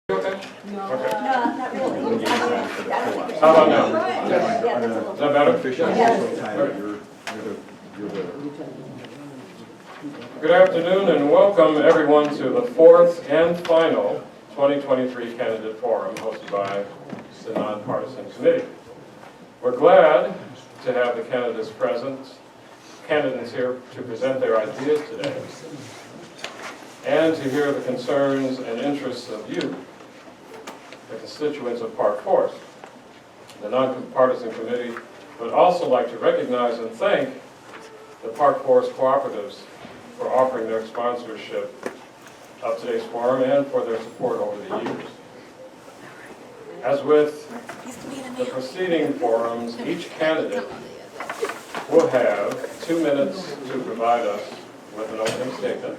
Okay? No, Okay. not really. How about now? Yeah, that's a little. Is that better? Good afternoon and welcome everyone to the fourth and final 2023 Candidate Forum hosted by the Nonpartisan Committee. We're glad to have the candidates here to present their ideas today and to hear the concerns and interests of you, the constituents of Park Forest. The Nonpartisan Committee would also like to recognize and thank the Park Forest Cooperatives for offering their sponsorship of today's forum and for their support over the years. As with the preceding forums, each candidate will have 2 minutes to provide us with an opening statement,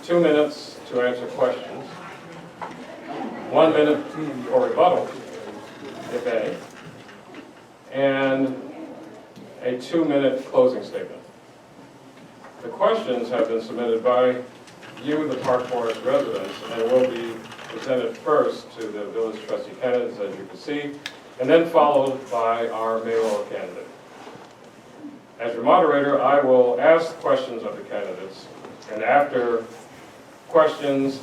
2 minutes to answer questions, 1 minute for rebuttal, if any, and a 2-minute closing statement. The questions have been submitted by you, the Park Forest residents, and will be presented first to the village trustee candidates, as you can see, and then followed by our mayoral candidate. As your moderator, I will ask questions of the candidates, and after questions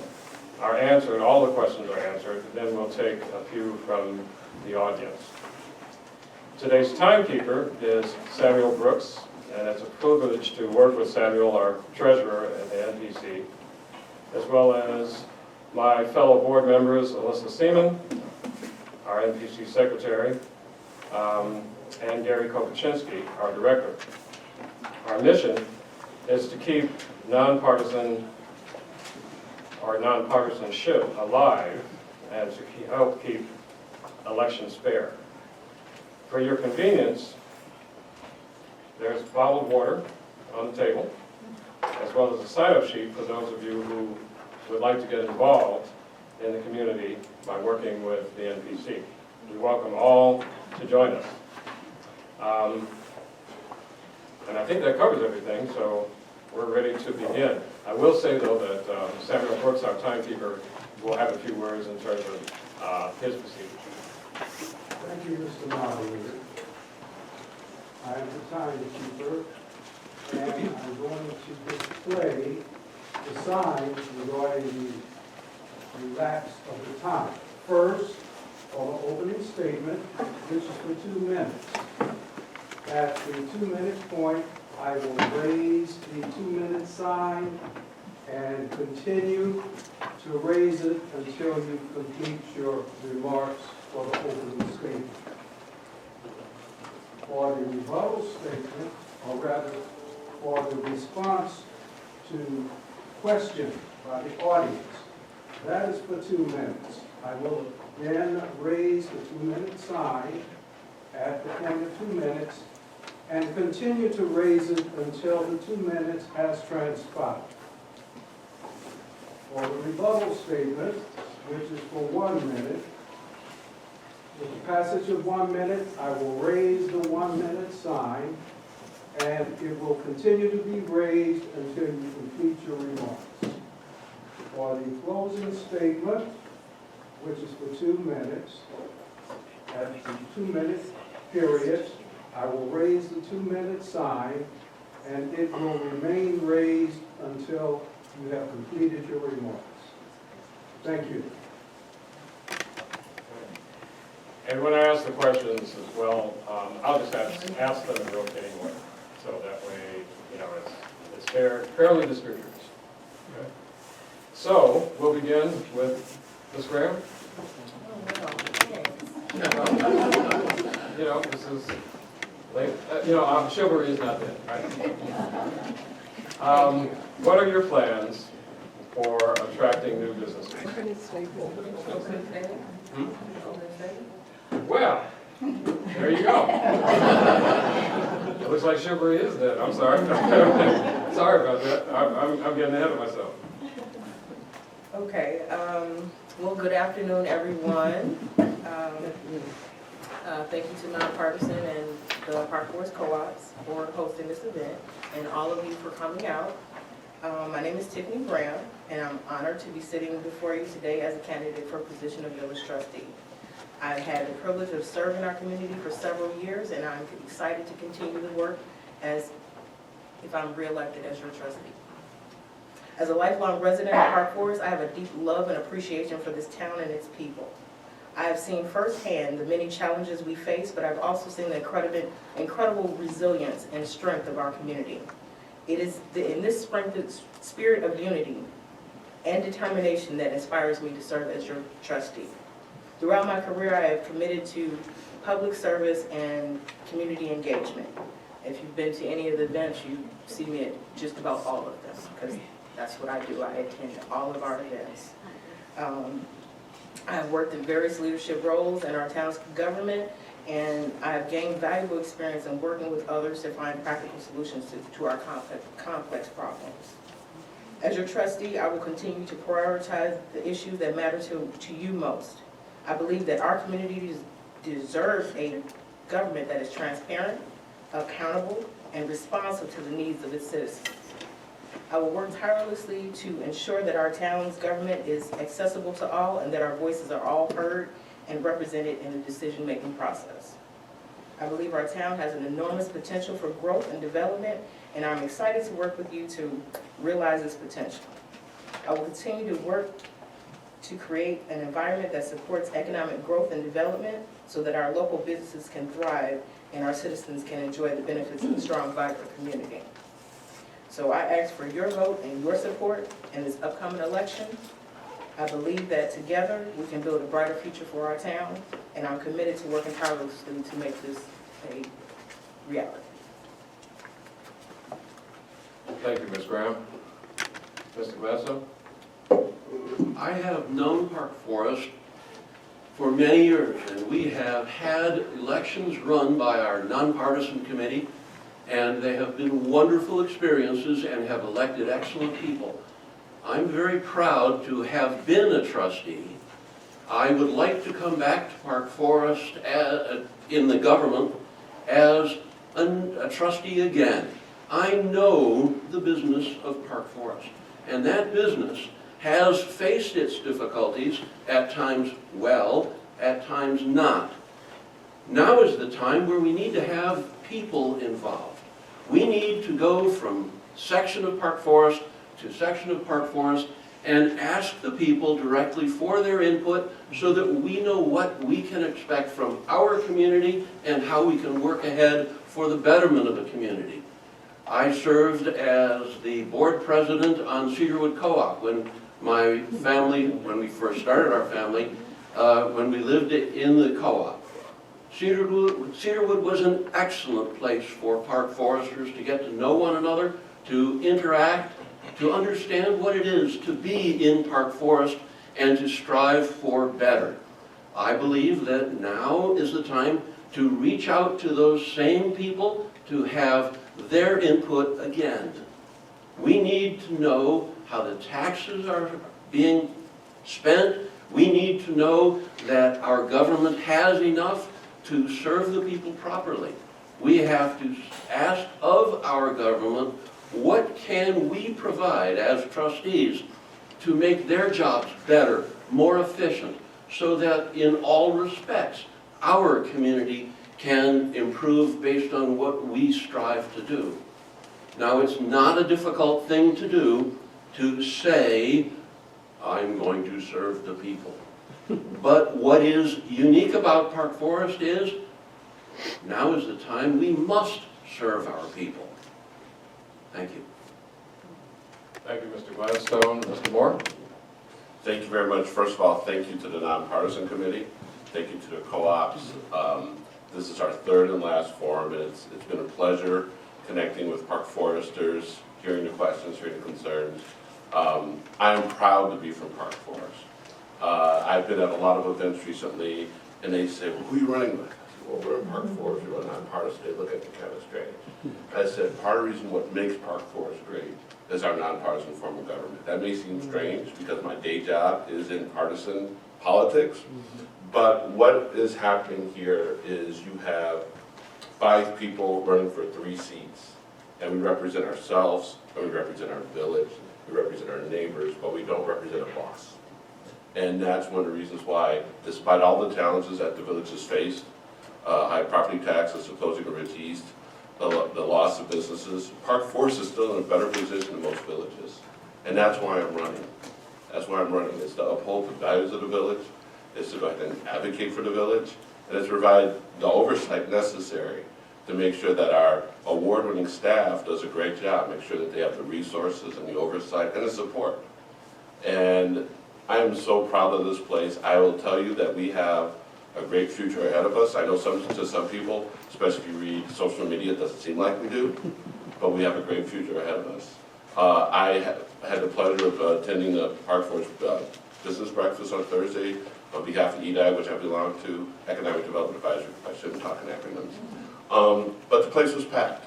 are answered, all the questions are answered, then we'll take a few from the audience. Today's timekeeper is Samuel Brooks, and it's a privilege to work with Samuel, our treasurer at the NPC, as well as my fellow board members, Alyssa Seaman, our NPC secretary, and Gary Kopachinski, our director. Our mission is to keep nonpartisanship alive and to help keep elections fair. For your convenience, there's bottled water on the table, as well as a sign-up sheet for those of you who would like to get involved in the community by working with the NPC. We welcome all to join us. And I think that covers everything, so we're ready to begin. I will say, though, that Samuel Brooks, our timekeeper, will have a few words in terms of his procedure. Thank you, Mr. Moderator. I am the timekeeper, and I'm going to display the signs regarding the lapse of the time. First, our opening statement, which is for 2 minutes. At the 2-minute point, I will raise the 2-minute sign and continue to raise it until you complete your remarks for the opening statement. For the rebuttal statement, or rather for the response to question by the audience, that is for 2 minutes. I will then raise the 2-minute sign at the end of 2 minutes and continue to raise it until the 2 minutes has transpired. For the rebuttal statement, which is for 1 minute, with the passage of 1 minute, I will raise the 1-minute sign, and it will continue to be raised until you complete your remarks. For the closing statement, which is for 2 minutes, at the 2-minute period, I will raise the 2-minute sign, and it will remain raised until you have completed your remarks. Thank you. And when I ask the questions as well, I'll just ask them in rotating order, so that way, it's fairly distributed. Okay. So we'll begin with Ms. Graham. This is late. Chivalry is not dead, right? What are your plans for attracting new businesses? Well, there you go. It looks like chivalry is dead. I'm sorry. Sorry about that. I'm getting ahead of myself. Okay. Well, good afternoon, everyone. Thank you to Nonpartisan and the Park Forest Co-ops for hosting this event, and all of you for coming out. My name is Tiffany Brown, and I'm honored to be sitting before you today as a candidate for a position of village trustee. I've had the privilege of serving our community for several years, and I'm excited to continue the work as if I'm reelected as your trustee. As a lifelong resident of Park Forest, I have a deep love and appreciation for this town and its people. I have seen firsthand the many challenges we face, but I've also seen the incredible resilience and strength of our community. It is in this spirit of unity and determination that inspires me to serve as your trustee. Throughout my career, I have committed to public service and community engagement. If you've been to any of the events, you see me at just about all of them, because that's what I do. I attend all of our events. I have worked in various leadership roles in our town's government, and I have gained valuable experience in working with others to find practical solutions to our complex problems. As your trustee, I will continue to prioritize the issues that matter to you most. I believe that our community deserves a government that is transparent, accountable, and responsive to the needs of its citizens. I will work tirelessly to ensure that our town's government is accessible to all and that our voices are all heard and represented in the decision-making process. I believe our town has an enormous potential for growth and development, and I'm excited to work with you to realize this potential. I will continue to work to create an environment that supports economic growth and development so that our local businesses can thrive and our citizens can enjoy the benefits of a strong, vibrant community. So I ask for your vote and your support in this upcoming election. I believe that together we can build a brighter future for our town, and I'm committed to working tirelessly to make this a reality. Thank you, Ms. Graham. Mr. Gladstone? I have known Park Forest for many years, and we have had elections run by our nonpartisan committee, and they have been wonderful experiences and have elected excellent people. I'm very proud to have been a trustee. I would like to come back to Park Forest in the government as a trustee again. I know the business of Park Forest, and that business has faced its difficulties, at times well, at times not. Now is the time where we need to have people involved. We need to go from section of Park Forest to section of Park Forest and ask the people directly for their input so that we know what we can expect from our community and how we can work ahead for the betterment of the community. I served as the board president on Cedarwood Co-op when we first started our family, when we lived in the co-op. Cedarwood was an excellent place for Park Foresters to get to know one another, to interact, to understand what it is to be in Park Forest, and to strive for better. I believe that now is the time to reach out to those same people to have their input again. We need to know how the taxes are being spent. We need to know that our government has enough to serve the people properly. We have to ask of our government, what can we provide as trustees to make their jobs better, more efficient, so that in all respects, our community can improve based on what we strive to do. Now, it's not a difficult thing to do to say, I'm going to serve the people. But what is unique about Park Forest is, now is the time we must serve our people. Thank you. Thank you, Mr. Gladstone. Mr. Moore? Thank you very much. First of all, thank you to the nonpartisan committee. Thank you to the co-ops. This is our third and last forum, and it's been a pleasure connecting with Park Foresters, hearing the questions, hearing the concerns. I'm proud to be from Park Forest. I've been at a lot of events recently, and they say, well, who are you running with? I said, well, we're in Park Forest, we run nonpartisan. They look at me kind of strange. I said, part of the reason what makes Park Forest great is our nonpartisan form of government. That may seem strange because my day job is in partisan politics, but what is happening here is you have 5 people running for 3 seats, And we represent ourselves, and we represent our village, we represent our neighbors, but we don't represent a boss. And that's one of the reasons why, despite all the challenges that the village has faced, high property taxes, the closing of Rich East, the loss of businesses, Park Forest is still in a better position than most villages. And that's why I'm running. That's why I'm running, is to uphold the values of the village, is to go ahead and advocate for the village, and is to provide the oversight necessary to make sure that our award-winning staff does a great job, make sure that they have the resources and the oversight and the support. And I am so proud of this place. I will tell you that we have a great future ahead of us. I know to some people, especially if you read social media, it doesn't seem like we do, but we have a great future ahead of us. I had the pleasure of attending the Park Forest Business Breakfast on Thursday on behalf of EDAG, which I belong to, Economic Development Advisory. I shouldn't talk in acronyms. But the place was packed,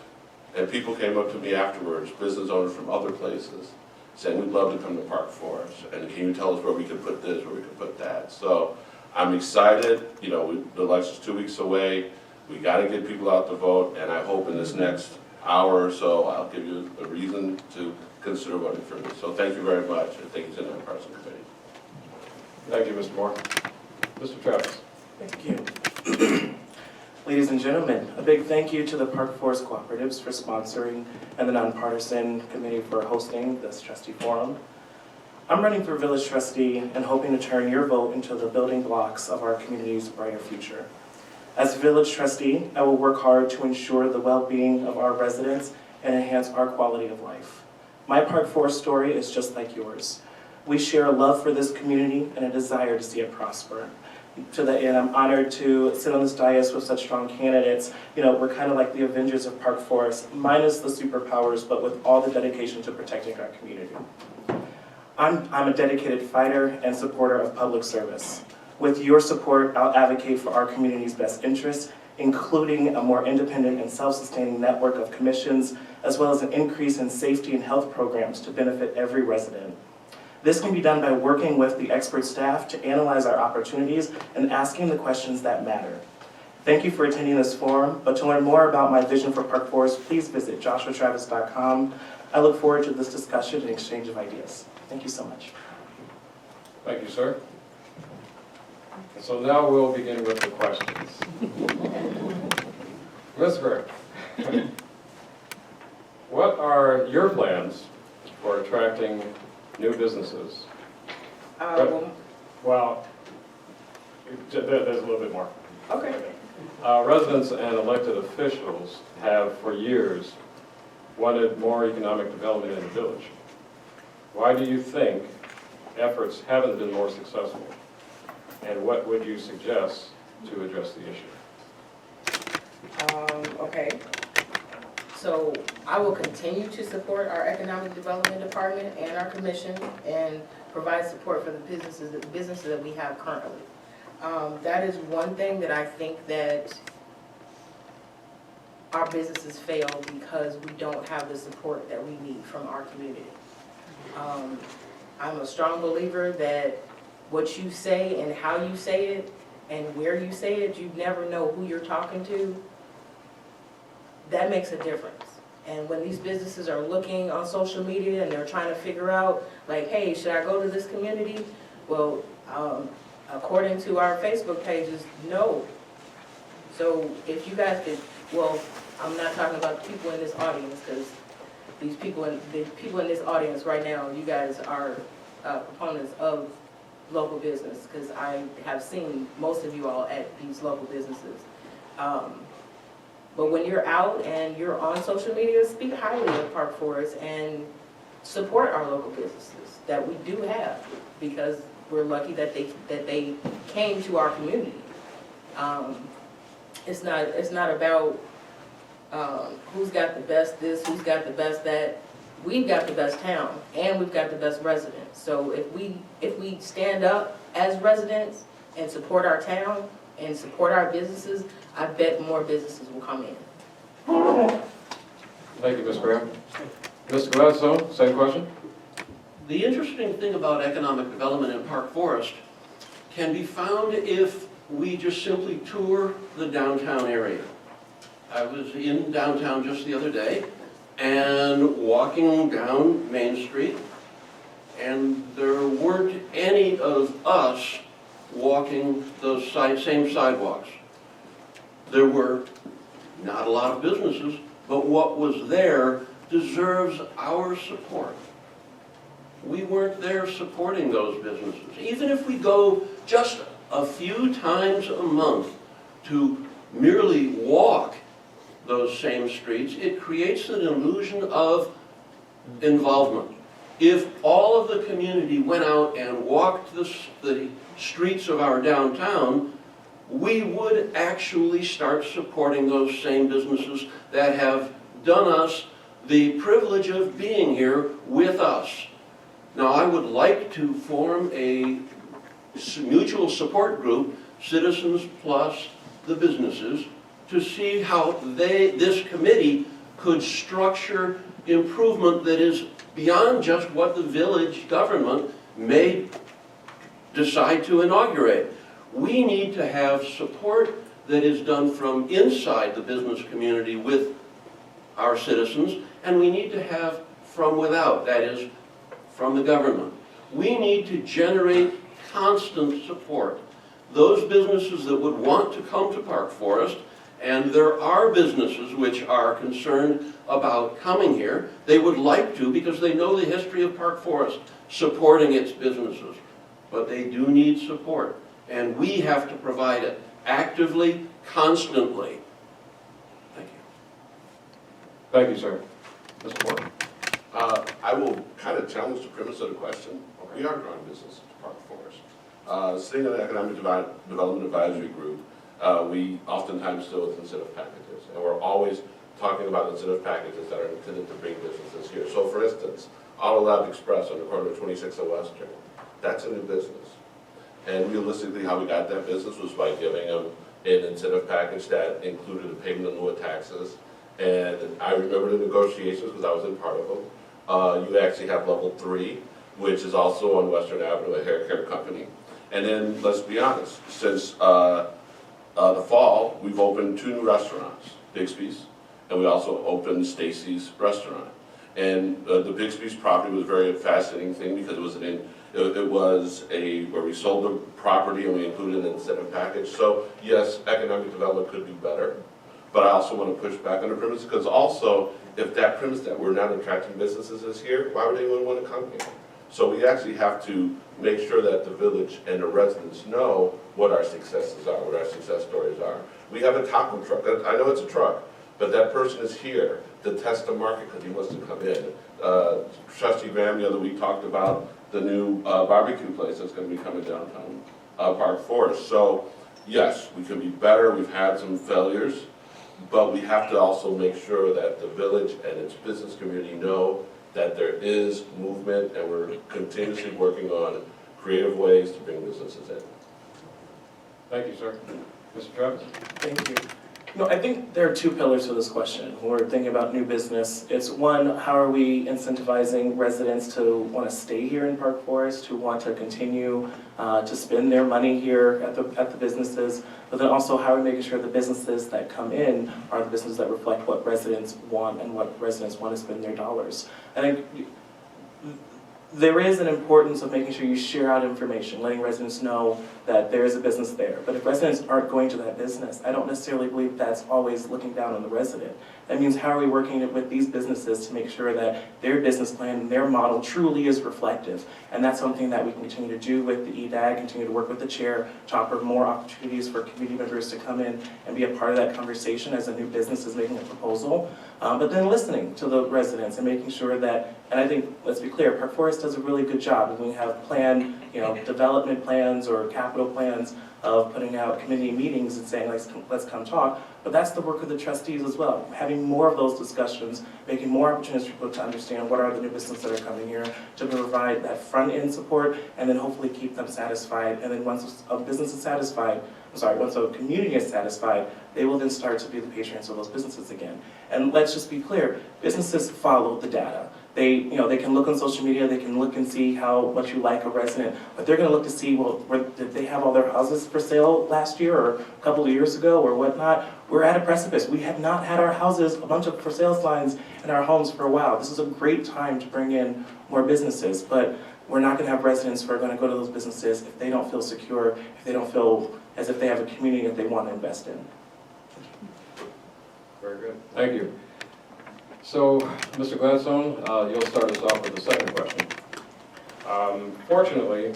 and people came up to me afterwards, business owners from other places, saying, we'd love to come to Park Forest, and can you tell us where we could put this, where we could put that? So I'm excited. You know, the election's 2 weeks away. We got to get people out to vote, and I hope in this next hour or so, I'll give you a reason to consider voting for me. So thank you very much, and thank you to the Nonpartisan Committee. Thank you, Mr. Moore. Mr. Travis. Thank you. Ladies and gentlemen, a big thank you to the Park Forest Cooperatives for sponsoring and the Nonpartisan Committee for hosting this trustee forum. I'm running for village trustee and hoping to turn your vote into the building blocks of our community's brighter future. As village trustee, I will work hard to ensure the well-being of our residents and enhance our quality of life. My Park Forest story is just like yours. We share a love for this community and a desire to see it prosper. To that end, I'm honored to sit on this dais with such strong candidates. You know, we're kind of like the Avengers of Park Forest, minus the superpowers, but with all the dedication to protecting our community. I'm a dedicated fighter and supporter of public service. With your support, I'll advocate for our community's best interests, including a more independent and self-sustaining network of commissions, as well as an increase in safety and health programs to benefit every resident. This can be done by working with the expert staff to analyze our opportunities and asking the questions that matter. Thank you for attending this forum, but to learn more about my vision for Park Forest, please visit joshuatravis.com. I look forward to this discussion and exchange of ideas. Thank you so much. Thank you, sir. So now we'll begin with the questions. Ms. Graham, what are your plans for attracting new businesses? Well, there's a little bit more. Okay. Residents and elected officials have for years wanted more economic development in the village. Why do you think efforts haven't been more successful? And what would you suggest to address the issue? Okay. So I will continue to support our Economic Development Department and our commission and provide support for the businesses that we have currently. That is one thing that I think that our businesses fail because we don't have the support that we need from our community. I'm a strong believer that what you say and how you say it and where you say it, you never know who you're talking to. That makes a difference. And when these businesses are looking on social media and they're trying to figure out, like, hey, should I go to this community? Well, according to our Facebook pages, no. So if you guys could, well, I'm not talking about the people in this audience, because the people in this audience right now, you guys are proponents of local business, because I have seen most of you all at these local businesses. But when you're out and you're on social media, speak highly of Park Forest and support our local businesses that we do have, because we're lucky that they came to our community. It's not about who's got the best this, who's got the best that. We've got the best town and we've got the best residents. So if we stand up as residents and support our town and support our businesses, I bet more businesses will come in. Thank you, Ms. Graham. Mr. Gladstone, same question? The interesting thing about economic development in Park Forest can be found if we just simply tour the downtown area. I was in downtown just the other day, and walking down Main Street, and there weren't any of us walking those same sidewalks. There were not a lot of businesses, but what was there deserves our support. We weren't there supporting those businesses. Even if we go just a few times a month to merely walk those same streets, it creates an illusion of involvement. If all of the community went out and walked the streets of our downtown, we would actually start supporting those same businesses that have done us the privilege of being here with us. Now, I would like to form a mutual support group, citizens plus the businesses, to see how this committee could structure improvement that is beyond just what the village government may decide to inaugurate. We need to have support that is done from inside the business community with our citizens, and we need to have from without, that is, from the government. We need to generate constant support. Those businesses that would want to come to Park Forest, and there are businesses which are concerned about coming here, they would like to because they know the history of Park Forest supporting its businesses. But they do need support, and we have to provide it actively, constantly. Thank you. Thank you, sir. Mr. Moore. I will kind of challenge the premise of the question. We are growing business at Park Forest. Sitting in the Economic Development Advisory Group, we oftentimes deal with incentive packages, and we're always talking about incentive packages that are intended to bring businesses here. So for instance, Auto Lab Express on the corner of 26th and Western, that's a new business. And realistically, how we got that business was by giving them an incentive package that included a payment in lieu of taxes. And I remember the negotiations because I was in part of them. You actually have level 3, which is also on Western Avenue, a hair care company. And then, let's be honest, since the fall, we've opened 2 new restaurants, Bixby's, and we also opened Stacy's Restaurant. And the Bixby's property was a very fascinating thing because it was where we sold the property and we included an incentive package. So yes, economic development could do better, but I also want to push back on the premise because also, if that premise that we're not attracting businesses is here, why would anyone want to come here? So we actually have to make sure that the village and the residents know what our successes are, what our success stories are. We have a taco truck. I know it's a truck, but that person is here to test the market because he wants to come in. Trustee Graham the other week talked about the new barbecue place that's going to be coming downtown Park Forest. So yes, we can be better. We've had some failures, but we have to also make sure that the village and its business community know that there is movement and we're continuously working on creative ways to bring businesses in. Thank you, sir. Mr. Travis. Thank you. I think there are 2 pillars to this question. When we're thinking about new business, it's one, how are we incentivizing residents to want to stay here in Park Forest, who want to continue to spend their money here at the businesses, but then also how are we making sure the businesses that come in are the businesses that reflect what residents want and what residents want to spend their dollars. I think there is an importance of making sure you share out information, letting residents know that there is a business there. But if residents aren't going to that business, I don't necessarily believe that's always looking down on the resident. That means how are we working with these businesses to make sure that their business plan and their model truly is reflective. And that's something that we can continue to do with the EDAG, continue to work with the chair to offer more opportunities for community members to come in and be a part of that conversation as a new business is making a proposal. But then listening to the residents and making sure that, and I think, let's be clear, Park Forest does a really good job when we have planned, development plans or capital plans of putting out community meetings and saying, let's come talk. But that's the work of the trustees as well, having more of those discussions, making more opportunities for people to understand what are the new businesses that are coming here, to provide that front-end support, and then hopefully keep them satisfied. And then once a business is satisfied, once a community is satisfied, they will then start to be the patrons of those businesses again. And let's just be clear, businesses follow the data. they can look on social media, they can look and see how much you like a resident, but they're gonna look to see, well, did they have all their houses for sale last year or a couple of years ago or whatnot? We're at a precipice. We have not had our houses, a bunch of for sale signs in our homes for a while. This is a great time to bring in more businesses, but we're not gonna have residents who are gonna go to those businesses if they don't feel secure, if they don't feel as if they have a community that they wanna invest in. Very good. Thank you. So, Mr. Gladstone, you'll start us off with the second question. Fortunately,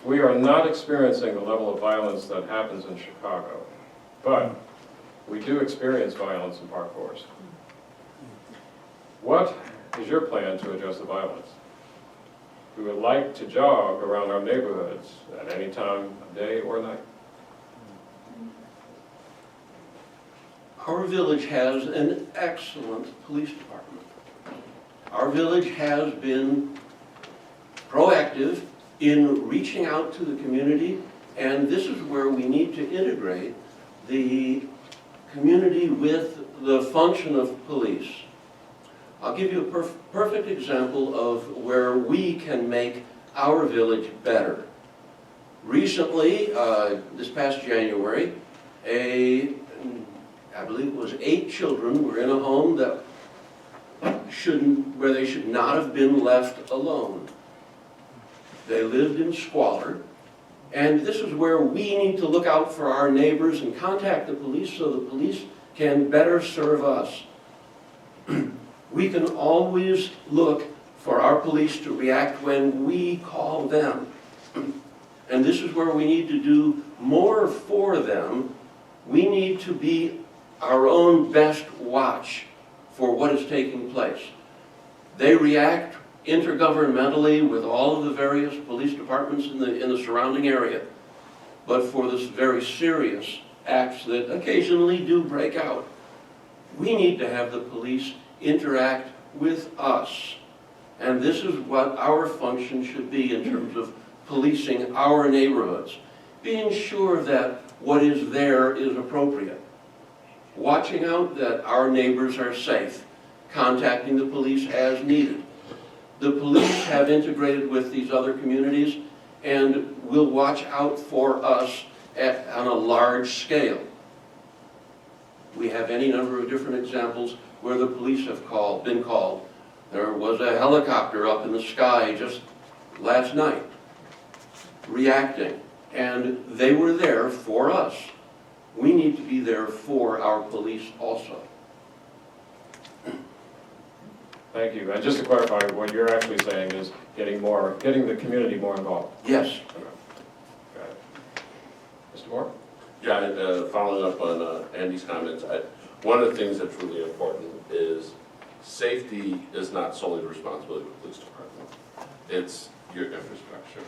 we are not experiencing the level of violence that happens in Chicago, but we do experience violence in Park Forest. What is your plan to address the violence? We would like to jog around our neighborhoods at any time of day or night. Our village has an excellent police department. Our village has been proactive in reaching out to the community, and this is where we need to integrate the community with the function of police. I'll give you a perfect example of where we can make our village better. Recently, this past January, I believe it was 8 children were in a home that where they should not have been left alone. They lived in squalor, and this is where we need to look out for our neighbors and contact the police so the police can better serve us. We can always look for our police to react when we call them. And this is where we need to do more for them. We need to be our own best watch for what is taking place. They react intergovernmentally with all of the various police departments in the surrounding area. But for this very serious acts that occasionally do break out, we need to have the police interact with us. And this is what our function should be in terms of policing our neighborhoods. Being sure that what is there is appropriate. Watching out that our neighbors are safe. Contacting the police as needed. The police have integrated with these other communities and will watch out for us on a large scale. We have any number of different examples where the police have been called. There was a helicopter up in the sky just last night reacting, and they were there for us. We need to be there for our police also. Thank you. And just to clarify, what you're actually saying is getting the community more involved. Yes. Got it. Mr. Moore? Yeah, following up on Andy's comments, one of the things that's really important is safety is not solely the responsibility of the police department. It's your infrastructure.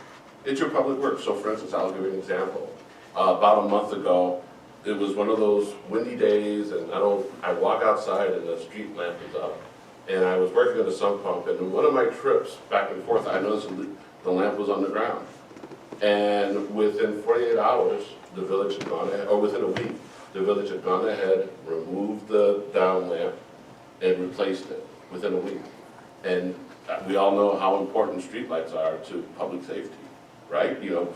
It's your public works. So for instance, I'll give you an example. About a month ago, it was one of those windy days, and I walk outside and the street lamp is up. And I was working on the sump pump, and in one of my trips back and forth, I noticed the lamp was on the ground. And within 48 hours, the village had gone ahead, or within a week, the village had gone ahead, removed the down lamp, and replaced it within a week. And we all know how important streetlights are to public safety, right? You know,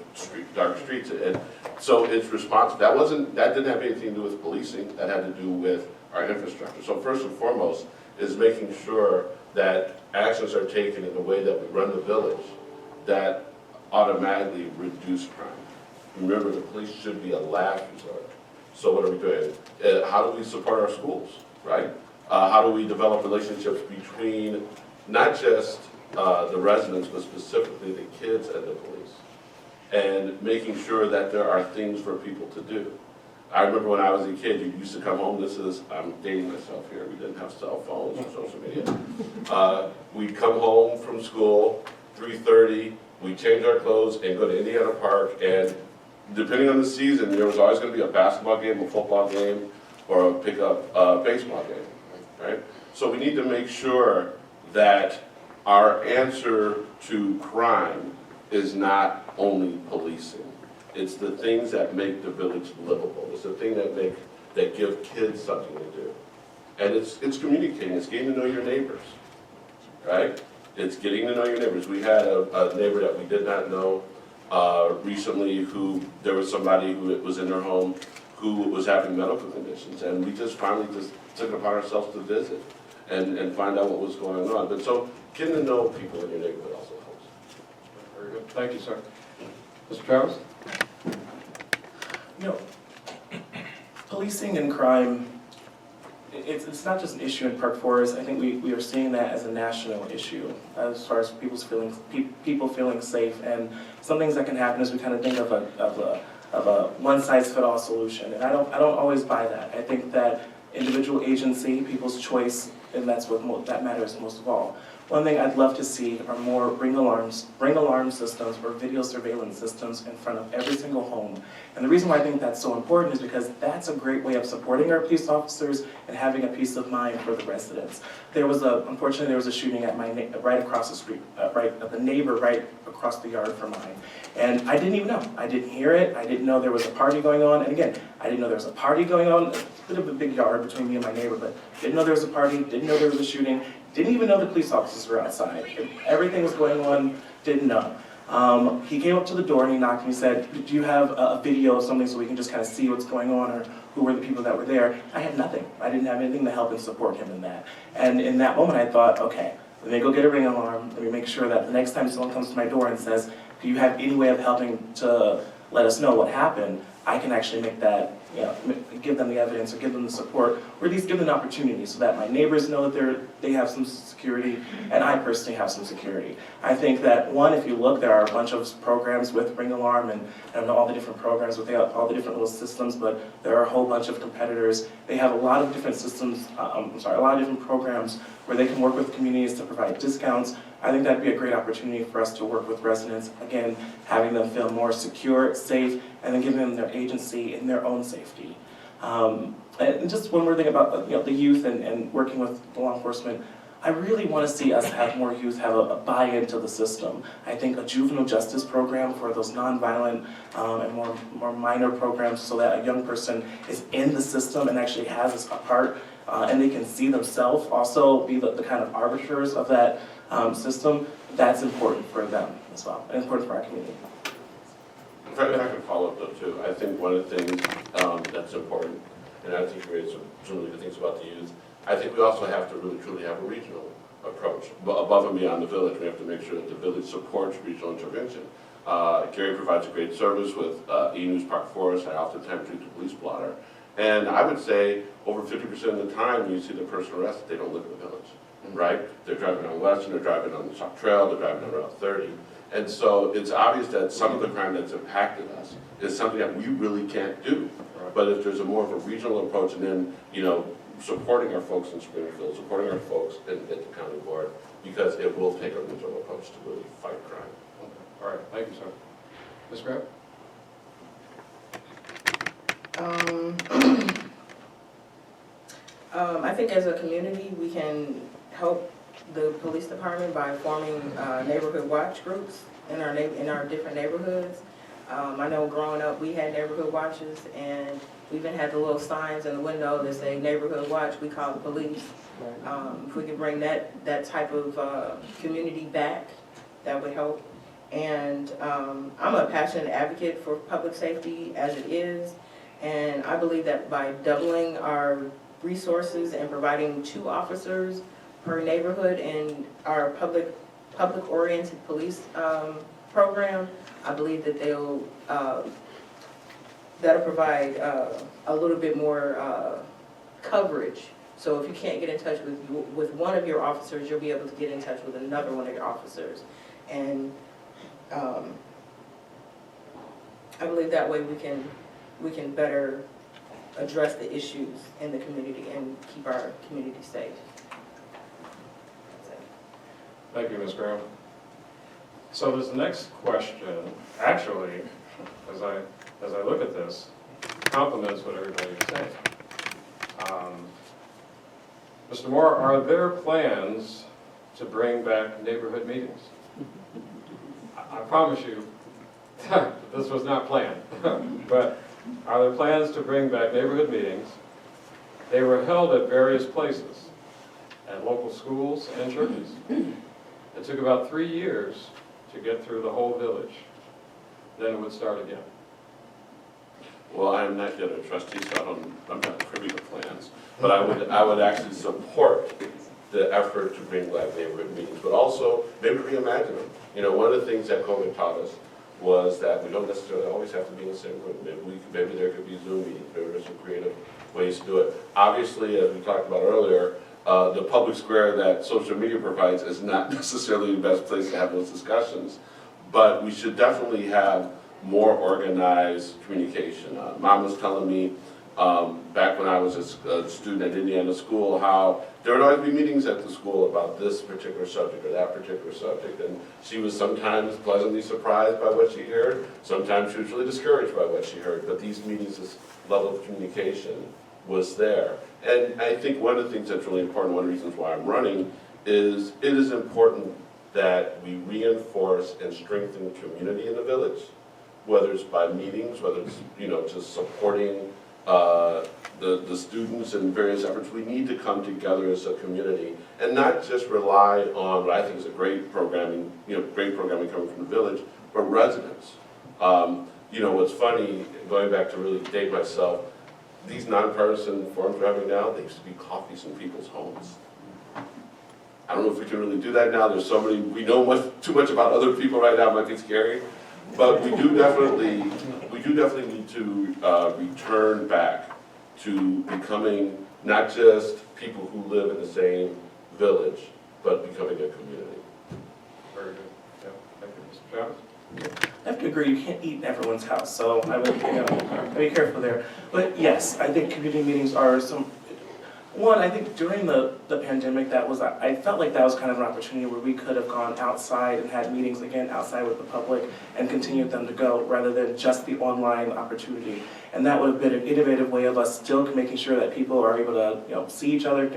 dark streets. And so it's responsible. That didn't have anything to do with policing. That had to do with our infrastructure. So first and foremost is making sure that actions are taken in the way that we run the village that automatically reduce crime. Remember, the police should be a last resort. So what are we doing? How do we support our schools, right? How do we develop relationships between not just the residents, but specifically the kids and the police? And making sure that there are things for people to do. I remember when I was a kid, you used to come home, I'm dating myself here, we didn't have cell phones or social media. We'd come home from school, 3:30, we'd change our clothes and go to Indiana Park, and depending on the season, there was always going to be a basketball game, a football game, or a pickup baseball game, right? So we need to make sure that our answer to crime is not only policing. It's the things that make the village livable. It's the thing that give kids something to do. And it's communicating, it's getting to know your neighbors. right? It's getting to know your neighbors. We had a neighbor that we did not know recently who, there was somebody who was in their home who was having medical conditions, and we just finally just took it upon ourselves to visit and find out what was going on. But so getting to know people in your neighborhood also helps. Very good. Thank you, sir. Mr. Travis? You know, policing and crime, it's not just an issue in Park Forest. I think we are seeing that as a national issue as far as people feeling safe. And some things that can happen is we kind of think of a one-size-fit-all solution. And I don't always buy that. I think that individual agency, people's choice, and that's what that matters most of all. One thing I'd love to see are more ring alarm systems or video surveillance systems in front of every single home. And the reason why I think that's so important is because that's a great way of supporting our police officers and having a peace of mind for the residents. Unfortunately, there was a shooting at right across the street, at the neighbor right across the yard from mine. And I didn't even know. I didn't hear it. I didn't know there was a party going on. And again, I didn't know there was a party going on. It's a bit of a big yard between me and my neighbor, but didn't know there was a party, didn't know there was a shooting. Didn't even know the police officers were outside. Everything was going on, didn't know. He came up to the door and he knocked and he said, do you have a video of something so we can just kind of see what's going on, or who were the people that were there? I had nothing. I didn't have anything to help and support him in that. And in that moment I thought, okay, let me go get a ring alarm. Let me make sure that the next time someone comes to my door and says, do you have any way of helping to let us know what happened? I can actually make that, give them the evidence or give them the support, or at least give them an opportunity so that my neighbors know that they have some security and I personally have some security. I think that, one, if you look, there are a bunch of programs with Ring Alarm and all the different programs with all the different little systems, but there are a whole bunch of competitors. They have a lot of different systems, a lot of different programs where they can work with communities to provide discounts. I think that'd be a great opportunity for us to work with residents, again, having them feel more secure, safe, and then giving them their agency in their own safety. And just one more thing about the youth and working with law enforcement. I really want to see us have more youth have a buy-in to the system. I think a juvenile justice program for those nonviolent and more minor programs so that a young person is in the system and actually has a part and they can see themselves also be the kind of arbiters of that system, that's important for them as well, and important for our community. If I can follow up though too, I think one of the things that's important, and I think you raised some really good things about the youth, I think we also have to really truly have a regional approach. Above and beyond the village, we have to make sure that the village supports regional intervention. Gary provides a great service with E-News Park Forest. I oftentimes read the police blotter. And I would say over 50% of the time you see the person arrested, they don't live in the village, right? They're driving on Western, they're driving on the Chalk Trail, they're driving on Route 30. And so it's obvious that some of the crime that's impacted us is something that we really can't do. But if there's a more of a regional approach and then, supporting our folks in Springfield, supporting our folks at the county board, because it will take a regional approach to really fight crime. Okay. All right, thank you, sir. Ms. Graham? I think as a community, we can help the police department by forming neighborhood watch groups in our different neighborhoods. I know growing up, we had neighborhood watches, and we even had the little signs in the window that say neighborhood watch, we call the police. If we could bring that type of community back, that would help. And I'm a passionate advocate for public safety as it is, and I believe that by doubling our resources and providing 2 officers per neighborhood in our public-oriented police program, I believe that that'll provide a little bit more coverage. So if you can't get in touch with one of your officers, you'll be able to get in touch with another one of your officers. And I believe that way we can better address the issues in the community and keep our community safe. Thank you, Ms. Graham. So this next question, actually, as I look at this, complements what everybody is saying. Mr. Moore, are there plans to bring back neighborhood meetings? I promise you, this was not planned, but are there plans to bring back neighborhood meetings? They were held at various places. at local schools and churches. It took about 3 years to get through the whole village. Then it would start again. Well, I'm not yet a trustee, so I'm not privy to plans. But I would actually support the effort to bring Black neighborhood meetings, but also maybe reimagine them. You know, one of the things that COVID taught us was that we don't necessarily always have to be in the same room. Maybe there could be Zoom meetings, maybe there's some creative ways to do it. Obviously, as we talked about earlier, the public square that social media provides is not necessarily the best place to have those discussions, but we should definitely have more organized communication. Mom was telling me back when I was a student at Indiana school how there would always be meetings at the school about this particular subject or that particular subject, and she was sometimes pleasantly surprised by what she heard, sometimes she was really discouraged by what she heard, but these meetings, this level of communication was there. And I think one of the things that's really important, one of the reasons why I'm running, is it is important that we reinforce and strengthen the community in the village, whether it's by meetings, whether it's, you know, just supporting the students and various efforts. We need to come together as a community and not just rely on what I think is a great programming, great programming coming from the village, but residents. You know, what's funny, going back to really date myself, these nonpartisan forums we're having now, they used to be coffees in people's homes. I don't know if we can really do that now. There's so many, we know too much about other people right now, it might be scary. But we do definitely need to return back to becoming not just people who live in the same village, but becoming a community. Very good. Yeah. Thank you, Mr. Travis. I have to agree, you can't eat in everyone's house, so I would be careful there. But yes, I think community meetings are one, I think during the pandemic, I felt like that was kind of an opportunity where we could have gone outside and had meetings again outside with the public and continued them to go rather than just the online opportunity. And that would have been an innovative way of us still making sure that people are able to see each other,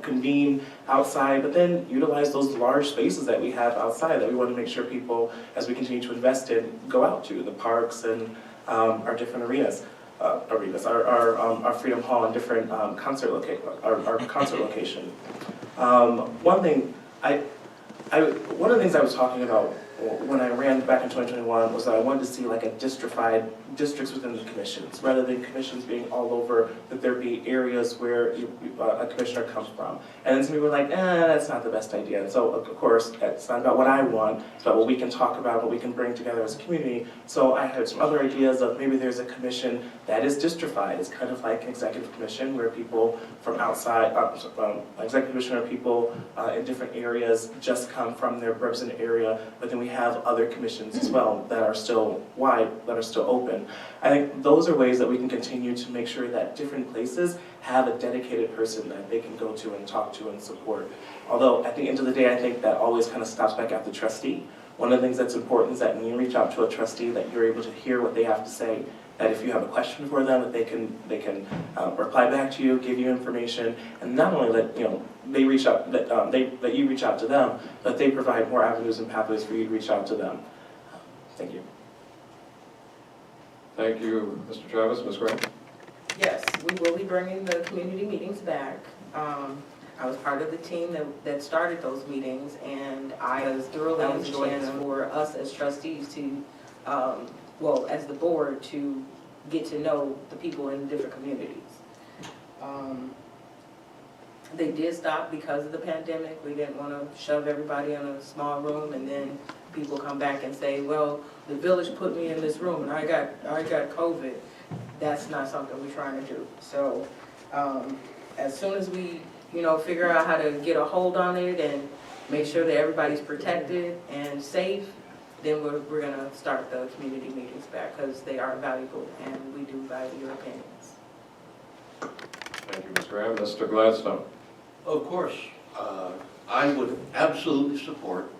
convene outside, but then utilize those large spaces that we have outside that we want to make sure people, as we continue to invest in, go out to, the parks and our different arenas. Our Freedom Hall and different concert location. One of the things I was talking about when I ran back in 2021 was that I wanted to see like a districts within the commissions, rather than commissions being all over, that there be areas where a commissioner comes from. And then some people were like, that's not the best idea. And so of course, it's not about what I want, it's about what we can talk about, what we can bring together as a community. So I had some other ideas of maybe there's a commission that is districtified. It's kind of like an executive commission where people from outside, executive commission are people in different areas just come from their represented area, but then we have other commissions as well that are still wide, that are still open. I think those are ways that we can continue to make sure that different places have a dedicated person that they can go to and talk to and support. Although at the end of the day, I think that always kind of stops back at the trustee. One of the things that's important is that when you reach out to a trustee, that you're able to hear what they have to say, that if you have a question for them, that they can reply back to you, give you information, and not only that they reach out, that you reach out to them, but they provide more avenues and pathways for you to reach out to them. Thank you. Thank you, Mr. Travis. Ms. Graham? Yes, we will be bringing the community meetings back. I was part of the team that started those meetings, and I was thoroughly enjoying them for us as trustees to, as the board, to get to know the people in different communities. They did stop because of the pandemic. We didn't want to shove everybody in a small room and then people come back and say, well, the village put me in this room and I got COVID. That's not something we're trying to do. So as soon as we figure out how to get a hold on it and make sure that everybody's protected and safe, then we're going to start the community meetings back, because they are valuable and we do value your opinions. Thank you, Ms. Graham. Mr. Gladstone? Of course, I would absolutely support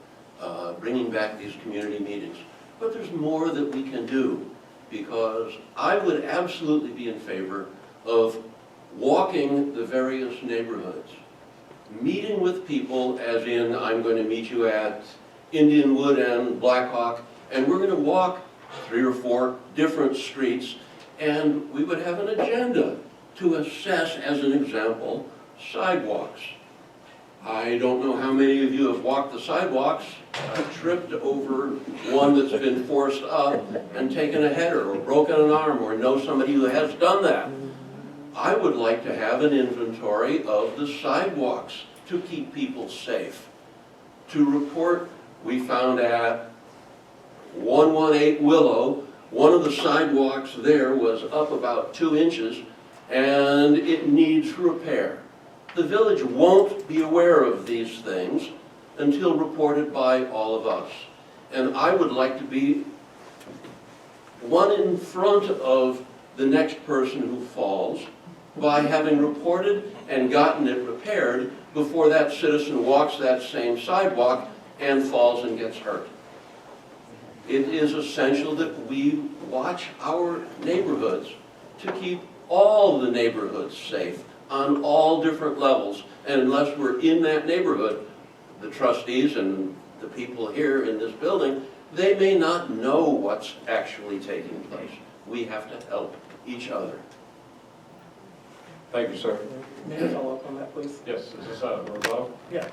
bringing back these community meetings. But there's more that we can do, because I would absolutely be in favor of walking the various neighborhoods, meeting with people, as in I'm going to meet you at Indianwood and Blackhawk, and we're going to walk 3 or 4 different streets, and we would have an agenda to assess, as an example, sidewalks. I don't know how many of you have walked the sidewalks, tripped over one that's been forced up and taken a header or broken an arm, or know somebody who has done that. I would like to have an inventory of the sidewalks to keep people safe. To report, we found at 118 Willow, one of the sidewalks there was up about 2 inches and it needs repair. The village won't be aware of these things until reported by all of us. And I would like to be one in front of the next person who falls by having reported and gotten it repaired before that citizen walks that same sidewalk and falls and gets hurt. It is essential that we watch our neighborhoods to keep all the neighborhoods safe on all different levels. And unless we're in that neighborhood, the trustees and the people here in this building, they may not know what's actually taking place. We have to help each other. Thank you, sir. May I follow up on that, please? Yes, is this a rebuttal? Yeah,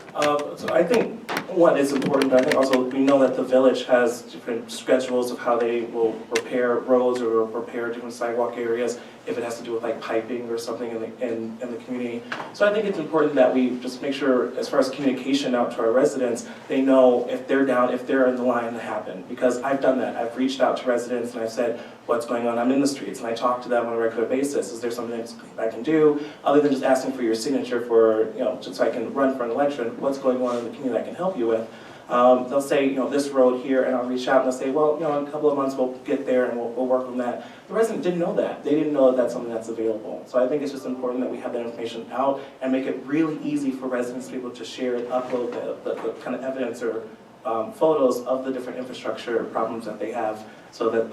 so I think one is important, but I think also we know that the village has different schedules of how they will repair roads or repair different sidewalk areas if it has to do with like piping or something in the community. So I think it's important that we just make sure, as far as communication out to our residents, they know if they're down, if they're in the line to happen. Because I've done that. I've reached out to residents and I've said, what's going on? I'm in the streets, and I talk to them on a regular basis. Is there something I can do other than just asking for your signature for, just so I can run for an election? What's going on in the community I can help you with? They'll say, this road here, and I'll reach out and they'll say, well, in a couple of months we'll get there and we'll work on that. The resident didn't know that. They didn't know that that's something that's available. So I think it's just important that we have that information out and make it really easy for residents to be able to share and upload the kind of evidence or photos of the different infrastructure problems that they have, so that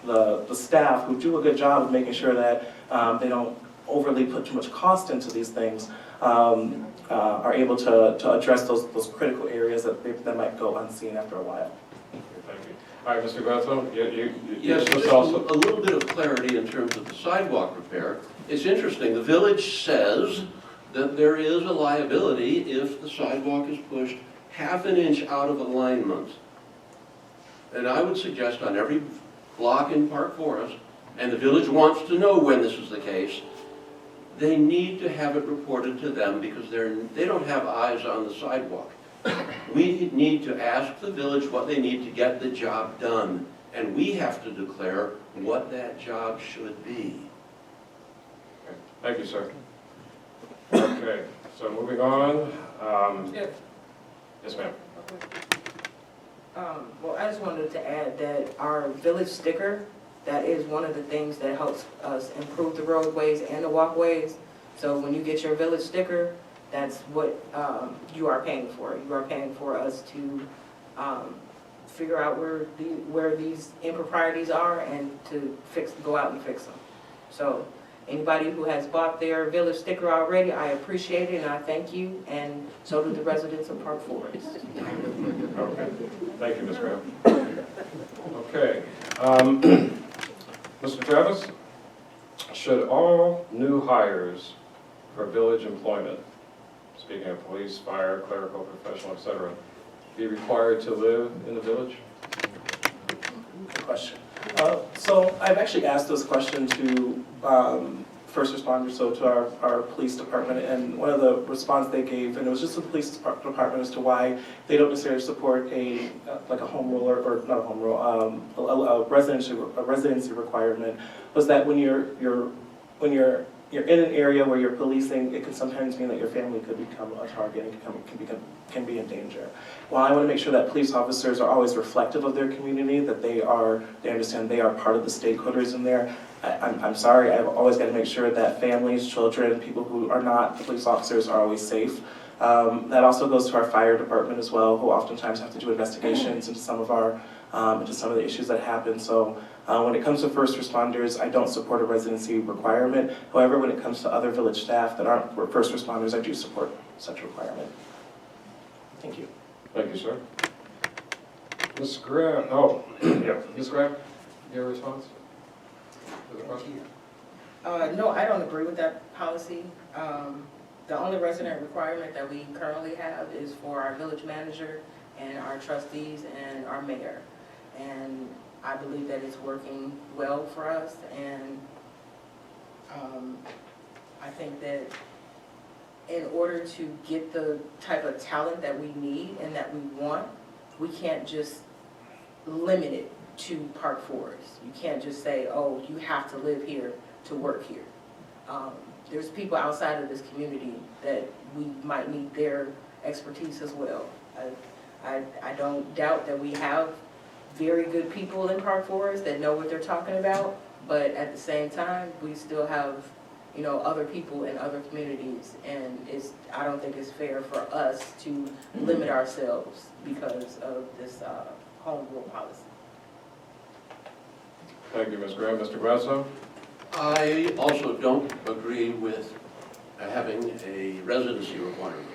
the staff who do a good job of making sure that they don't overly put too much cost into these things are able to address those critical areas that might go unseen after a while. Thank you. All right, Mr. Gretzel, Yes, this just also. a little bit of clarity in terms of the sidewalk repair. It's interesting, the village says that there is a liability if the sidewalk is pushed ½ an inch out of alignment. And I would suggest on every block in Park Forest, and the village wants to know when this is the case, they need to have it reported to them because they don't have eyes on the sidewalk. We need to ask the village what they need to get the job done, and we have to declare what that job should be. Okay. Thank you, sir. Okay, so moving on. Yes, ma'am. Well, I just wanted to add that our village sticker, that is one of the things that helps us improve the roadways and the walkways. So when you get your village sticker, that's what you are paying for. You are paying for us to figure out where these improprieties are and to go out and fix them. So anybody who has bought their village sticker already, I appreciate it and I thank you, and so do the residents of Park Forest. Okay, thank you, Ms. Graham. Okay, Mr. Travis, should all new hires for village employment, speaking of police, fire, clerical, professional, etc., be required to live in the village? Good question. So I've actually asked this question to first responders, so to our police department, and one of the response they gave, and it was just the police department as to why they don't necessarily support like a home rule or not a home rule, a residency requirement, was that when you're in an area where you're policing, it can sometimes mean that your family could become a target and can be in danger. While I want to make sure that police officers are always reflective of their community, that they understand they are part of the stakeholders in there, I'm sorry, I've always got to make sure that families, children, people who are not police officers are always safe. That also goes to our fire department as well, who oftentimes have to do investigations into some of the issues that happen. So when it comes to first responders, I don't support a residency requirement. However, when it comes to other village staff that aren't first responders, I do support such a requirement. Thank you. Thank you, sir. Ms. Graham, oh, yeah, Ms. Graham, your response to the question? No, I don't agree with that policy. The only resident requirement that we currently have is for our village manager and our trustees and our mayor. And I believe that it's working well for us, and I think that in order to get the type of talent that we need and that we want, we can't just limit it to Park Forest. You can't just say, oh, you have to live here to work here. There's people outside of this community that we might need their expertise as well. I don't doubt that we have very good people in Park Forest that know what they're talking about, but at the same time, we still have, you know, other people in other communities, and I don't think it's fair for us to limit ourselves because of this home rule policy. Thank you, Ms. Graham. Mr. Grasso? I also don't agree with having a residency requirement.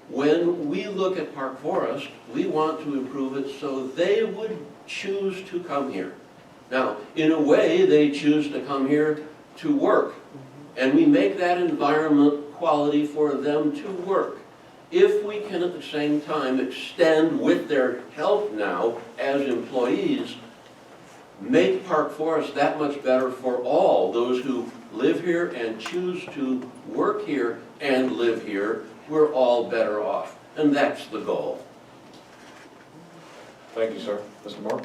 When we look at Park Forest, we want to improve it so they would choose to come here. Now, in a way, they choose to come here to work, and we make that environment quality for them to work. If we can at the same time extend with their help now as employees, make Park Forest that much better for all those who live here and choose to work here and live here, we're all better off. And that's the goal. Thank you, sir. Mr. Moore?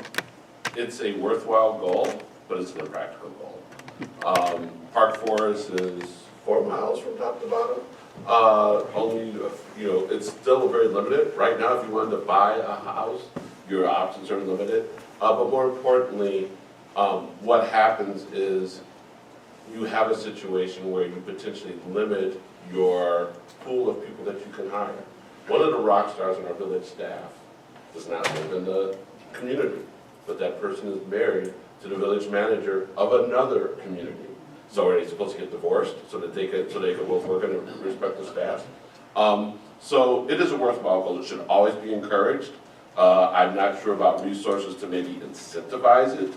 It's a worthwhile goal, but it's an impractical goal. Park Forest is 4 miles from top to bottom. Only, it's still very limited. Right now, if you wanted to buy a house, your options are limited. But more importantly, what happens is you have a situation where you potentially limit your pool of people that you can hire. One of the rock stars in our village staff does not live in the community, but that person is married to the village manager of another community. So are they supposed to get divorced so that they could both work in respective staffs? So it is a worthwhile goal. It should always be encouraged. I'm not sure about resources to maybe incentivize it.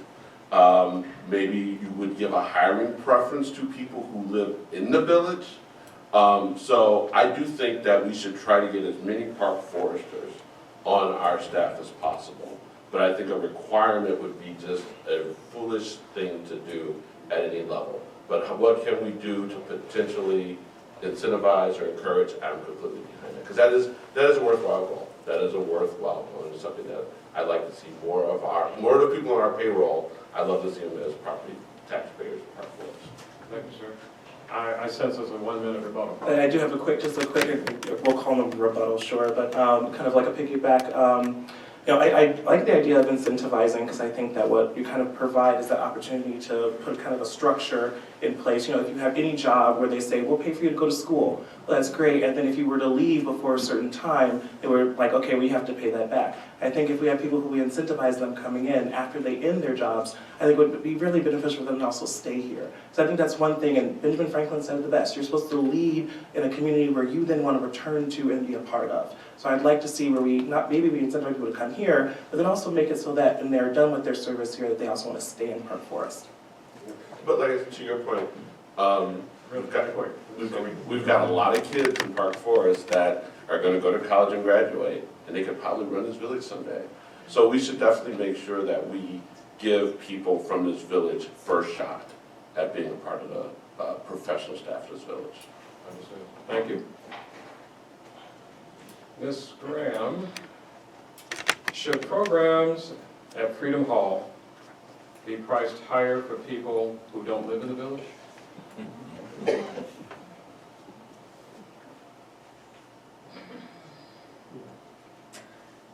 Maybe you would give a hiring preference to people who live in the village. So I do think that we should try to get as many Park Foresters on our staff as possible. But I think a requirement would be just a foolish thing to do at any level. But what can we do to potentially incentivize or encourage? I'm completely behind it. Because that is a worthwhile goal. That is a worthwhile goal. And it's something that I'd like to see more of the people on our payroll. I'd love to see them as property taxpayers, Park Forest. Thank you, sir. I sense there's a 1-minute rebuttal. I do have just a quick, we'll call them rebuttal, sure, but kind of like a piggyback. I like the idea of incentivizing, because I think that what you kind of provide is that opportunity to put kind of a structure in place. If you have any job where they say, we'll pay for you to go to school, well, that's great, and then if you were to leave before a certain time, they were like, okay, we have to pay that back. I think if we have people who we incentivize them coming in after they end their jobs, I think it would be really beneficial for them to also stay here. So I think that's one thing, and Benjamin Franklin said it the best, you're supposed to lead in a community where you then want to return to and be a part of. So I'd like to see where maybe we incentivize people to come here, but then also make it so that when they're done with their service here, that they also want to stay in Park Forest. But like to your point, we've got a lot of kids in Park Forest that are going to go to college and graduate, and they could probably run this village someday. So we should definitely make sure that we give people from this village first shot at being a part of the professional staff of this village. Understood. Thank you. Ms. Graham, should programs at Freedom Hall be priced higher for people who don't live in the village?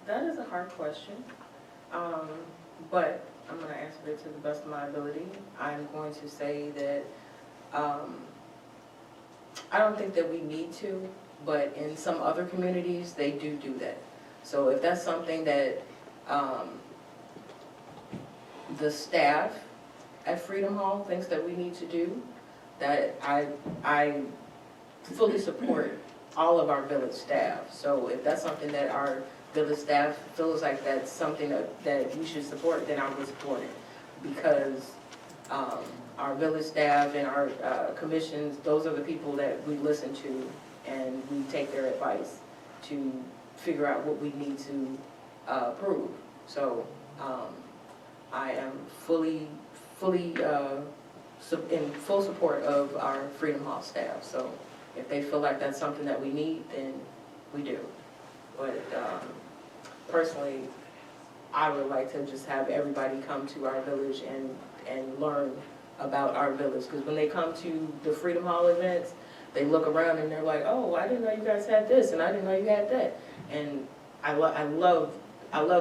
That is a hard question, but I'm going to answer it to the best of my ability. I'm going to say that I don't think that we need to, but in some other communities, they do that. So if that's something that the staff at Freedom Hall thinks that we need to do, that I fully support all of our village staff. So if that's something that our village staff feels like that's something that we should support, then I would support it. Because our village staff and our commissions, those are the people that we listen to and we take their advice to figure out what we need to approve. So I am in full support of our Freedom Hall staff. So if they feel like that's something that we need, then we do. But personally, I would like to just have everybody come to our village and learn about our village. Because when they come to the Freedom Hall events, they look around and they're like, oh, I didn't know you guys had this, and I didn't know you had that. And I love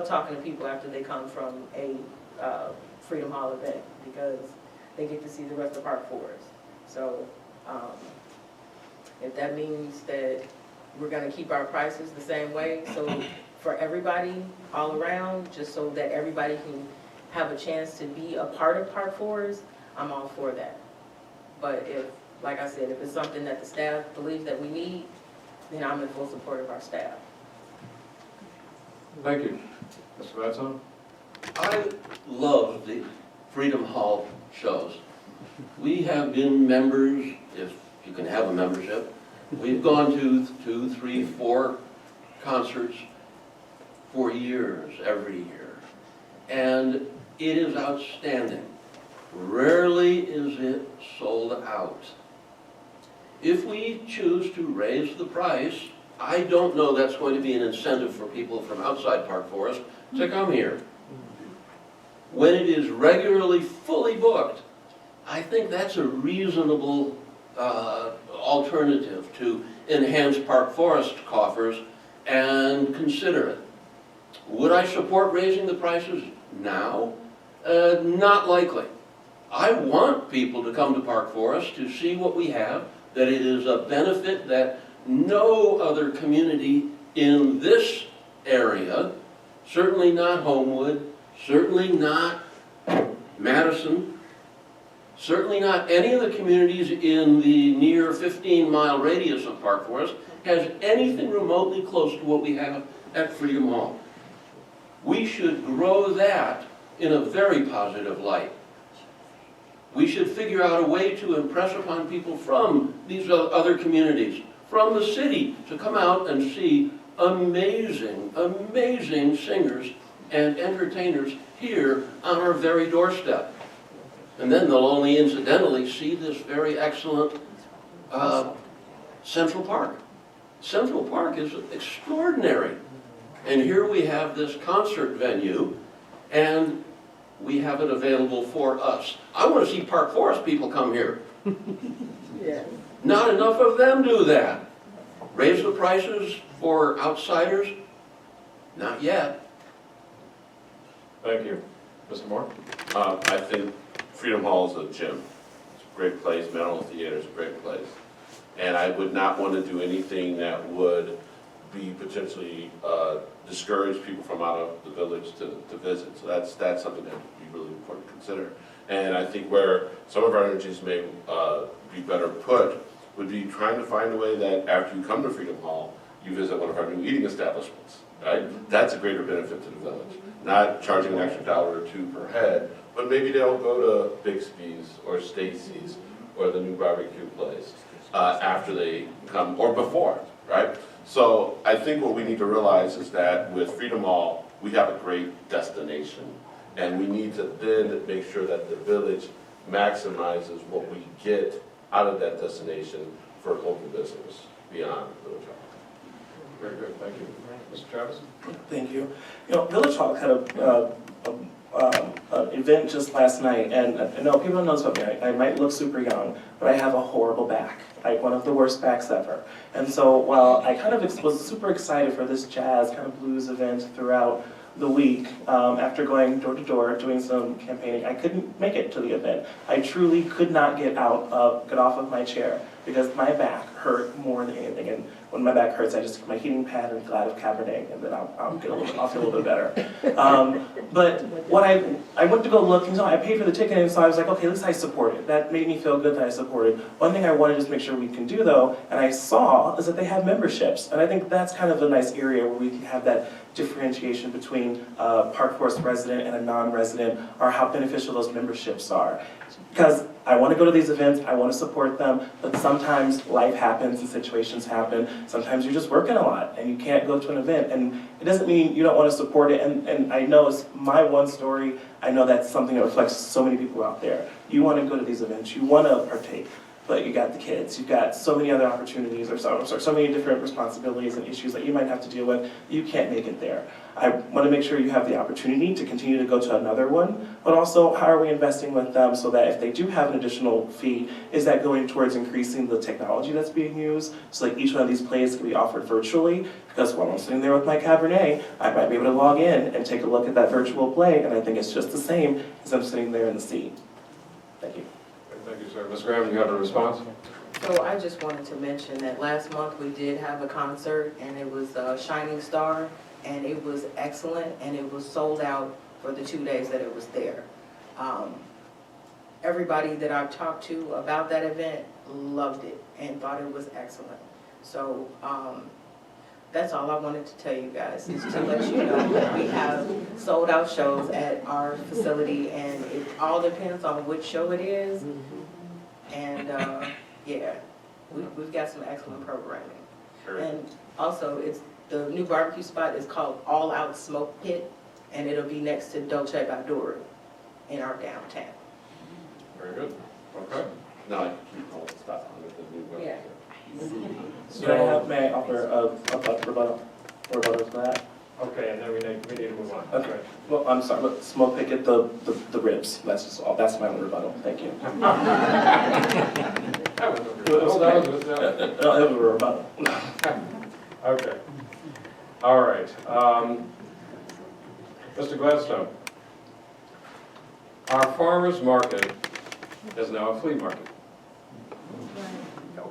talking to people after they come from a Freedom Hall event, because they get to see the rest of Park Forest. So if that means that we're gonna keep our prices the same way, so for everybody all around, just so that everybody can have a chance to be a part of Park Forest, I'm all for that. But if, like I said, if it's something that the staff believes that we need, then I'm in full support of our staff. Thank you. Mr. Vadson? I love the Freedom Hall shows. We have been members, if you can have a membership. We've gone to 2, 3, 4 concerts for years, every year. And it is outstanding. Rarely is it sold out. If we choose to raise the price, I don't know that's going to be an incentive for people from outside Park Forest to come here. When it is regularly fully booked, I think that's a reasonable alternative to enhance Park Forest coffers and consider it. Would I support raising the prices now? Not likely. I want people to come to Park Forest to see what we have, that it is a benefit that no other community in this area, certainly not Homewood, certainly not Madison, certainly not any of the communities in the near 15-mile radius of Park Forest, has anything remotely close to what we have at Freedom Hall. We should grow that in a very positive light. We should figure out a way to impress upon people from these other communities, from the city, to come out and see amazing, amazing singers and entertainers here on our very doorstep. And then they'll only incidentally see this very excellent Central Park. Central Park is extraordinary. And here we have this concert venue, and we have it available for us. I want to see Park Forest people come here. Yeah. Not enough of them do that. Raise the prices for outsiders? Not yet. Thank you. Mr. Moore? I think Freedom Hall is a gym. It's a great place. Mental Theater is a great place. And I would not want to do anything that would be potentially discourage people from out of the village to visit. So that's something that would be really important to consider. And I think where some of our energies may be better put would be trying to find a way that after you come to Freedom Hall, you visit one of our new eating establishments, right? That's a greater benefit to the village. Not charging an extra $1 or $2 per head, but maybe they'll go to Bixby's or Stacy's or the new barbecue place after they come, or before, right? So I think what we need to realize is that with Freedom Hall, we have a great destination. And we need to then make sure that the village maximizes what we get out of that destination for local business beyond Village Hall. Very good, thank you. Mr. Travis? Thank you. You know, Village Hall had an event just last night, and I know people don't know this about me. I might look super young, but I have a horrible back, like one of the worst backs ever. And so while I kind of was super excited for this jazz kind of blues event throughout the week, after going door to door, doing some campaigning, I couldn't make it to the event. I truly could not get off of my chair because my back hurt more than anything. And when my back hurts, I just get my heating pad and glad of Cabernet, and then I'll feel a little bit better. But what I went to go look, I paid for the ticket, and so I was like, okay, at least I supported. That made me feel good that I supported. One thing I wanted to make sure we can do, though, and I saw, is that they have memberships. And I think that's kind of a nice area where we can have that differentiation between a Park Forest resident and a non-resident, or how beneficial those memberships are. Because I want to go to these events, I want to support them, but sometimes life happens and situations happen. Sometimes you're just working a lot and you can't go to an event, and it doesn't mean you don't want to support it. And I know it's my one story, I know that's something that reflects so many people out there. You want to go to these events, you want to partake, but you got the kids, you've got so many other opportunities, or so many different responsibilities and issues that you might have to deal with, you can't make it there. I want to make sure you have the opportunity to continue to go to another one, but also how are we investing with them so that if they do have an additional fee, is that going towards increasing the technology that's being used, so that each one of these plays can be offered virtually? Because while I'm sitting there with my Cabernet, I might be able to log in and take a look at that virtual play, and I think it's just the same as I'm sitting there in the seat. Thank you. Thank you, sir. Ms. Graham, you have a response? So I just wanted to mention that last month we did have a concert, and it was Shining Star, and it was excellent, and it was sold out for the 2 days that it was there. Everybody that I've talked to about that event loved it and thought it was excellent. So that's all I wanted to tell you guys, is to let you know that we have sold out shows at our facility, and it all depends on which show it is. And yeah, we've got some excellent programming. Sure. And also, the new barbecue spot is called All Out Smoke Pit, and it'll be next to Dolce Badura in our downtown. Very good. Okay. No, I can keep all the stuff on it, the new Yeah. May I offer a rebuttal to that? Okay, and then we need to move on. Okay. Well, I'm sorry, but smoke pick at the ribs. That's just all. That's my only rebuttal. Thank you. That was a rebuttal. No, it was a rebuttal. Okay. All right. Mr. Gladstone, our farmers market is now a flea market.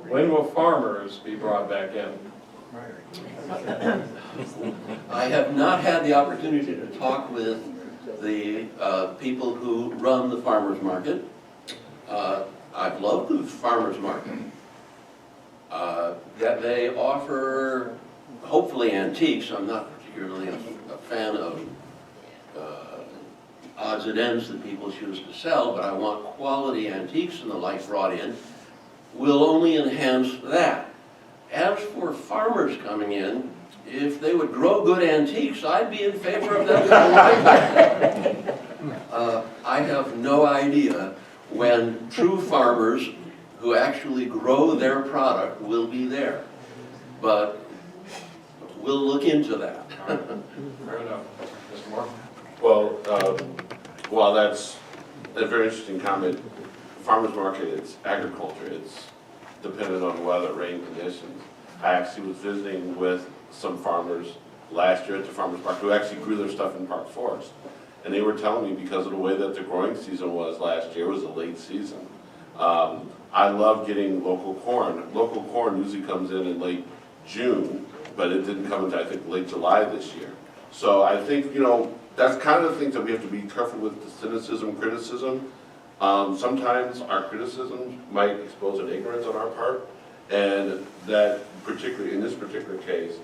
When will farmers be brought back in? I have not had the opportunity to talk with the people who run the farmers market. I've loved the farmers market. That they offer, hopefully, antiques. I'm not particularly a fan of odds and ends that people choose to sell, but I want quality antiques and the like brought in. Will only enhance that. As for farmers coming in, if they would grow good antiques, I'd be in favor of them. I have no idea when true farmers who actually grow their product will be there, but we'll look into that. Fair enough. Mr. Moore? Well, while that's a very interesting comment, farmer's market, it's agriculture, it's dependent on weather, rain conditions. I actually was visiting with some farmers last year at the farmer's market who actually grew their stuff in Park Forest. And they were telling me because of the way that the growing season was last year, it was a late season. I love getting local corn. Local corn usually comes in late June, but it didn't come until I think late July this year. So I think, you know, that's kind of the things that we have to be careful with, the cynicism, criticism. Sometimes our criticism might expose an ignorance on our part, and that particularly, in this particular case,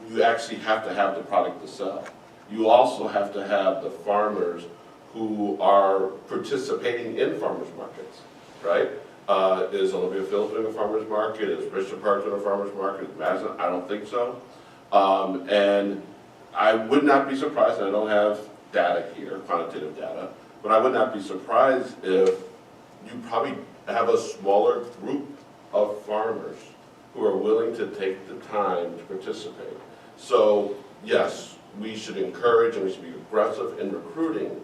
you actually have to have the product to sell. You also have to have the farmers who are participating in farmers markets, right? Is Olympia Fields doing a farmers market? Is Bristol Park doing a farmers market? Is Madison? I don't think so. And I would not be surprised, and I don't have data here, quantitative data, but I would not be surprised if you probably have a smaller group of farmers who are willing to take the time to participate. So yes, we should encourage and we should be aggressive in recruiting,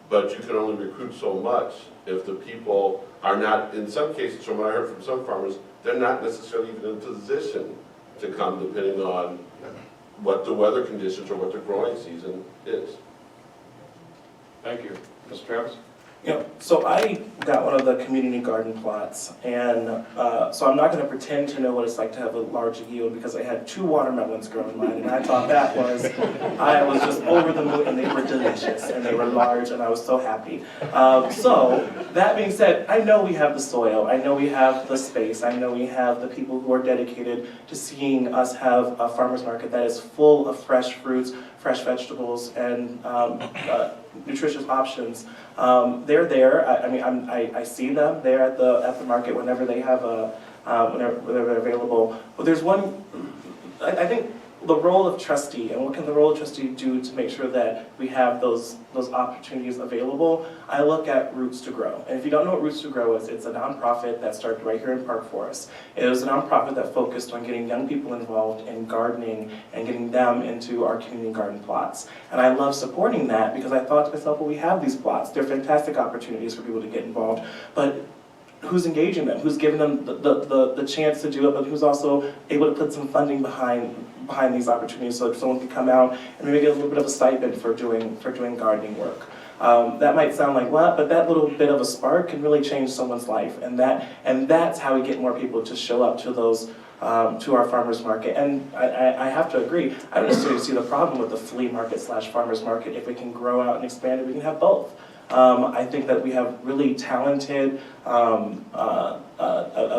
but you can only recruit so much if the people are not, in some cases, from what I heard from some farmers, they're not necessarily even in a position to come depending on what the weather conditions or what the growing season is. Thank you. Mr. Travis? Yeah, so I got one of the community garden plots, and so I'm not going to pretend to know what it's like to have a large yield because I had 2 watermelons growing mine, and I thought I was just over the moon, and they were delicious, and they were large, and I was so happy. So that being said, I know we have the soil, I know we have the space, I know we have the people who are dedicated to seeing us have a farmer's market that is full of fresh fruits, fresh vegetables, and nutritious options. They're there. I mean, I see them there at the market whenever they have whenever they're available. But there's one. I think the role of trustee, and what can the role of trustee do to make sure that we have those opportunities available? I look at Roots to Grow. And if you don't know what Roots to Grow is, it's a nonprofit that started right here in Park Forest. It was a nonprofit that focused on getting young people involved in gardening and getting them into our community garden plots. And I love supporting that because I thought to myself, well, we have these plots. They're fantastic opportunities for people to get involved. But who's engaging them? Who's giving them the chance to do it, but who's also able to put some funding behind these opportunities so someone can come out and maybe get a little bit of a stipend for doing gardening work. That might sound like what, but that little bit of a spark can really change someone's life, and that's how we get more people to show up to those to our farmers market. And I have to agree, I don't necessarily see the problem with the flea market / farmers market. If we can grow out and expand it, we can have both. I think that we have really talented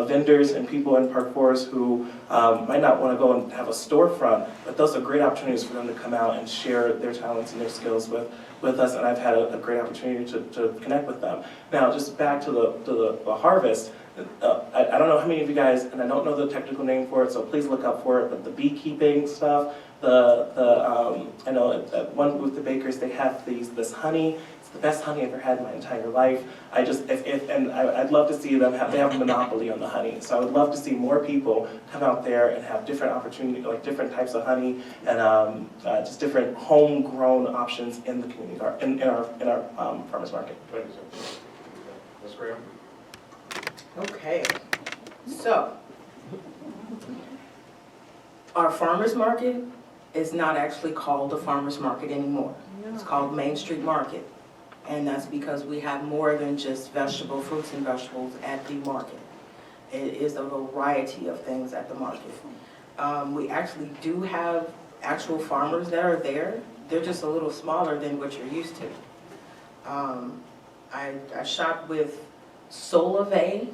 vendors and people in Park Forest who might not want to go and have a storefront, but those are great opportunities for them to come out and share their talents and their skills with us, and I've had a great opportunity to connect with them. Now, just back to the harvest, I don't know how many of you guys, and I don't know the technical name for it, so please look up for it, but the beekeeping stuff, I know at one with the bakers, they have this honey. It's the best honey I've ever had in my entire life. I'd love to see them they have a monopoly on the honey. So I would love to see more people come out there and have different opportunities, like different types of honey, and just different homegrown options in the community garden, in our farmers market. Thank you, sir. Ms. Graham? Okay, so our farmers market is not actually called a farmers market anymore. It's called Main Street Market. And that's because we have more than just fruits and vegetables at the market. It is a variety of things at the market. We actually do have actual farmers that are there. They're just a little smaller than what you're used to. I shop with Solave,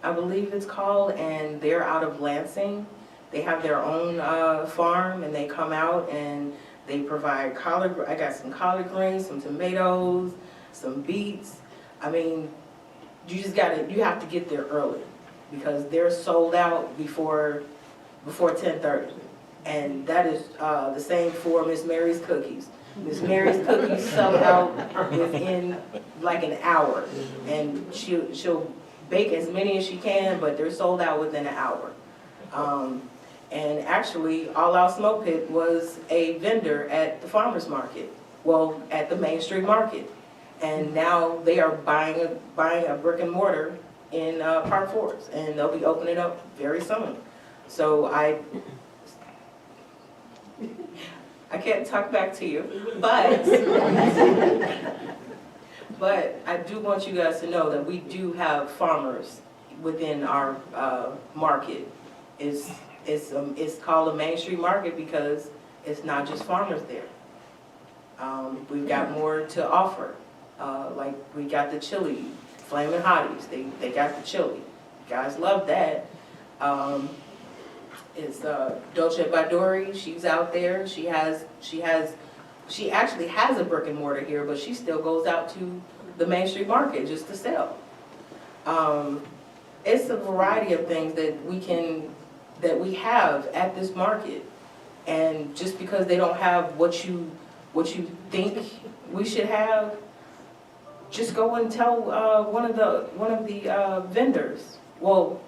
I believe it's called, and they're out of Lansing. They have their own farm, and they come out and they provide I got some collard greens, some tomatoes, some beets. I mean, you have to get there early because they're sold out before 10:30. And that is the same for Miss Mary's Cookies. Miss Mary's Cookies sell out within like an hour, and she'll bake as many as she can, but they're sold out within an hour. And actually, All Out Smoke Pit was a vendor at the farmers market, well, at the Main Street Market. And now they are buying a brick and mortar in Park Forest, and they'll be opening up very soon. So I can't talk back to you, but I do want you guys to know that we do have farmers within our market. It's called a Main Street Market because it's not just farmers there. We've got more to offer. Like we got the chili, Flamin' Hotties. They got the chili. You guys love that. It's Dolce Badori. She's out there. She actually has a brick and mortar here, but she still goes out to the Main Street Market just to sell. It's a variety of things that we have at this market, and just because they don't have what you think we should have, just go and tell one of the vendors. Well,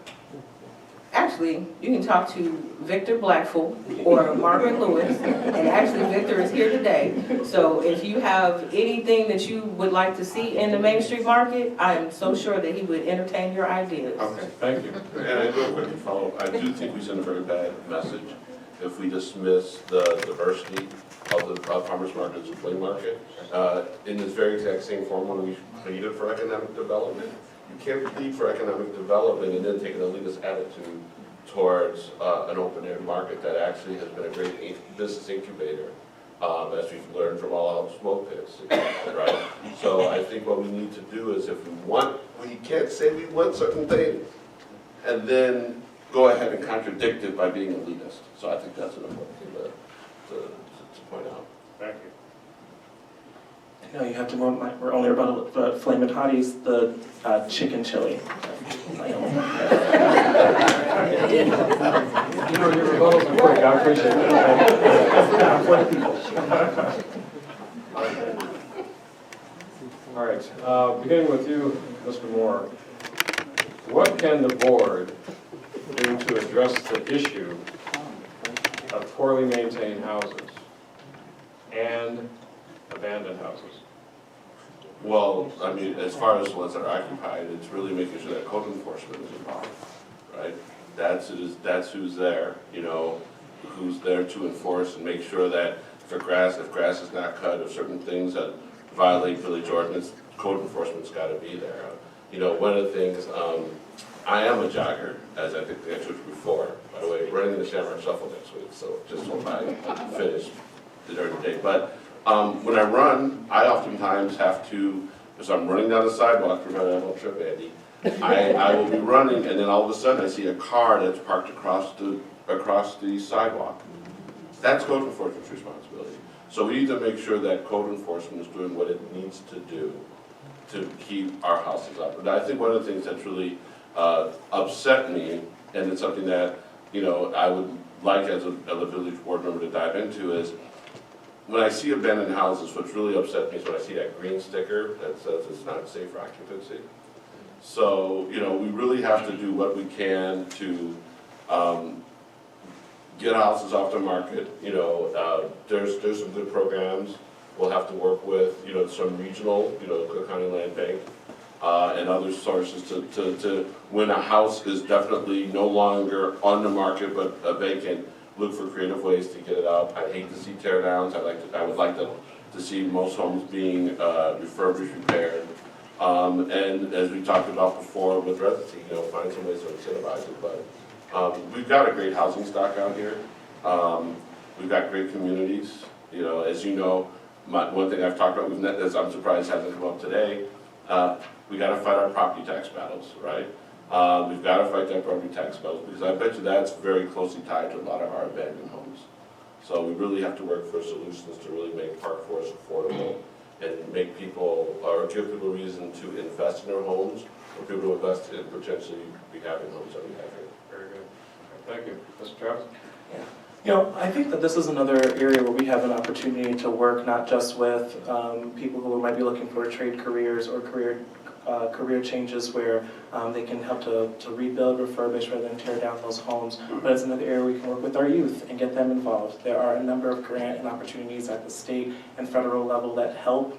actually, you can talk to Victor Blackful or Margaret Lewis, and actually Victor is here today. So if you have anything that you would like to see in the Main Street Market, I am so sure that he would entertain your ideas. Okay. Thank you. And I do have a quick follow-up. I do think we send a very bad message if we dismiss the diversity of the farmers markets and flea market. In this very exact same form when we pleaded for economic development. You can't plead for economic development and then take an elitist attitude towards an open-air market that actually has been a great business incubator, as we've learned from All Out Smoke Pits, right? So I think what we need to do is if we can't say we want certain things and then go ahead and contradict it by being elitist. So I think that's an important thing to point out. Thank You know, you have to go, we're only about Flamin' Hotties, the chicken chili. You know, your rebuttals are quick, I appreciate that. For the people. All right, beginning with you, Mr. Moore. What can the board do to address the issue of poorly maintained houses and abandoned houses? Well, I mean, as far as the ones that are occupied, it's really making sure that code enforcement is involved, right? That's who's there, you know, who's there to enforce and make sure that if grass is not cut, if certain things that violate village ordinance, code enforcement's gotta be there. You know, one of the things, I am a jogger, as I think I told you before, by the way, running the Shamrock Shuffle next week, so just hope I finish during the day. But when I run, I oftentimes have to, as I'm running down the sidewalk, remember I don't trip, Andy, I will be running and then all of a sudden I see a car that's parked across the sidewalk. That's code enforcement's responsibility. So we need to make sure that code enforcement is doing what it needs to do to keep our houses up. And I think one of the things that's really upset me, and it's something that, you know, I would like as a village board member to dive into, is when I see abandoned houses, what's really upset me is when I see that green sticker that says it's not safe for occupancy. So, you know, we really have to do what we can to get houses off the market. You know, there's some good programs. We'll have to work with, you know, some regional, you know, Cook County Land Bank, and other sources to when a house is definitely no longer on the market but vacant, look for creative ways to get it out. I hate to see tear downs. I would like to see most homes being refurbished, repaired. And as we talked about before with residency, you know, find some ways to incentivize it. But we've got a great housing stock out here. We've got great communities. You know, as you know, one thing I've talked about, as I'm surprised hasn't come up today, we got to fight our property tax battles, right? We've got to fight that property tax battles because I bet you that's very closely tied to a lot of our abandoned homes. So we really have to work for solutions to really make Park Forest affordable and make people, or give people a reason to invest in their homes, or people to invest in potentially rehabbing homes that we have here. Very good. Thank you. Mr. Travis? You know, I think that this is another area where we have an opportunity to work not just with people who might be looking for trade careers or career changes where they can help to rebuild, refurbish, rather than tear down those homes. But it's another area we can work with our youth and get them involved. There are a number of grant and opportunities at the state and federal level that help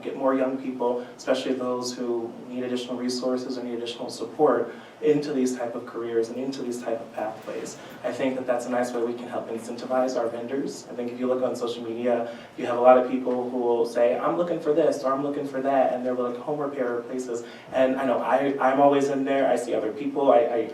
get more young people, especially those who need additional resources or need additional support, into these type of careers and into these type of pathways. I think that that's a nice way we can help incentivize our vendors. I think if you look on social media, you have a lot of people who will say, I'm looking for this or I'm looking for that, and they're like home repair places. And I know I'm always in there. I see other people. I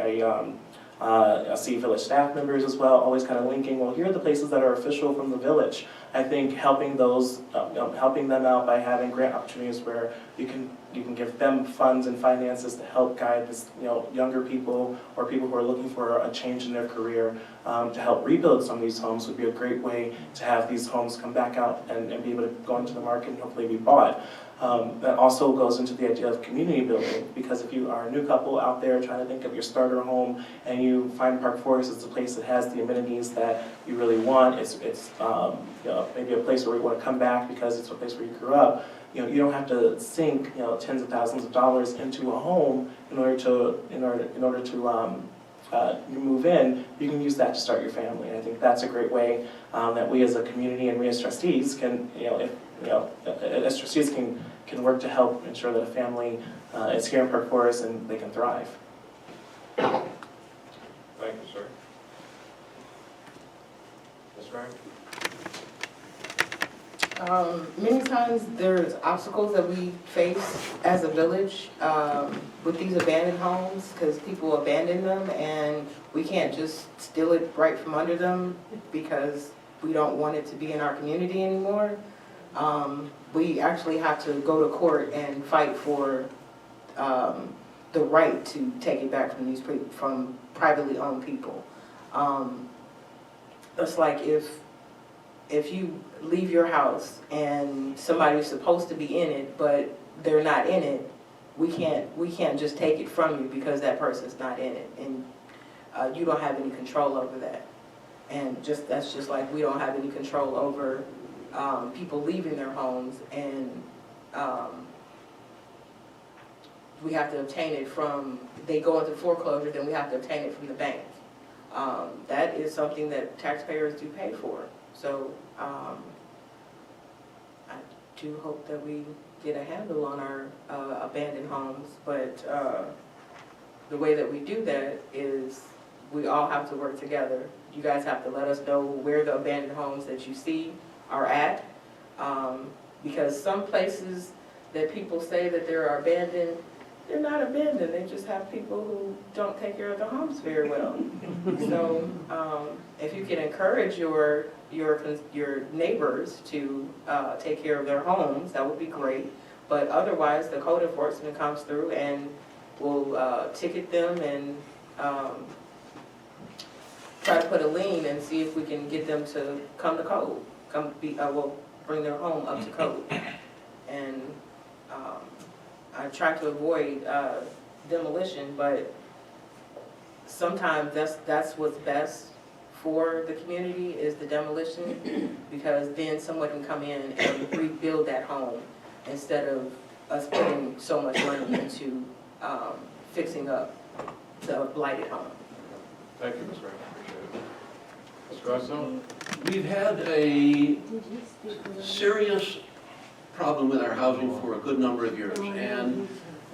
see village staff members as well, always kind of linking, well, here are the places that are official from the village. I think helping those, helping them out by having grant opportunities where you can give them funds and finances to help guide this, younger people or people who are looking for a change in their career, to help rebuild some of these homes would be a great way to have these homes come back out and be able to go into the market and hopefully be bought. That also goes into the idea of community building, because if you are a new couple out there trying to think of your starter home and you find Park Forest is a place that has the amenities that you really want, it's maybe a place where you want to come back because it's a place where you grew up, you don't have to sink tens of thousands of dollars into a home in order to move in. You can use that to start your family. And I think that's a great way that we as a community and we as trustees can, as trustees can work to help ensure that a family is here in Park Forest and they can thrive. Thank you, sir. Ms. Ryan? Many times there's obstacles that we face as a village with these abandoned homes, because people abandon them and we can't just steal it right from under them because we don't want it to be in our community anymore. We actually have to go to court and fight for the right to take it back from privately owned people. It's like if you leave your house and somebody's supposed to be in it, but they're not in it, we can't just take it from you because that person's not in it, and you don't have any control over that. And that's just like we don't have any control over people leaving their homes, and we have to obtain it from, they go into foreclosure, then we have to obtain it from the bank. That is something that taxpayers do pay for. So I do hope that we get a handle on our abandoned homes, but the way that we do that is we all have to work together. You guys have to let us know where the abandoned homes that you see are at, because some places that people say that they're abandoned, they're not abandoned, they just have people who don't take care of their homes very well. So if you can encourage your neighbors to take care of their homes, that would be great. But otherwise, the code enforcement comes through and will ticket them and try to put a lien and see if we can get them to come to code, will bring their home up to code. And I try to avoid demolition, but sometimes that's what's best for the community is the demolition, because then someone can come in and rebuild that home instead of us putting so much money into fixing up the blighted home. Thank you, Ms. Graham, appreciate it. Mr. Gosnell? We've had a serious problem with our housing for a good number of years, and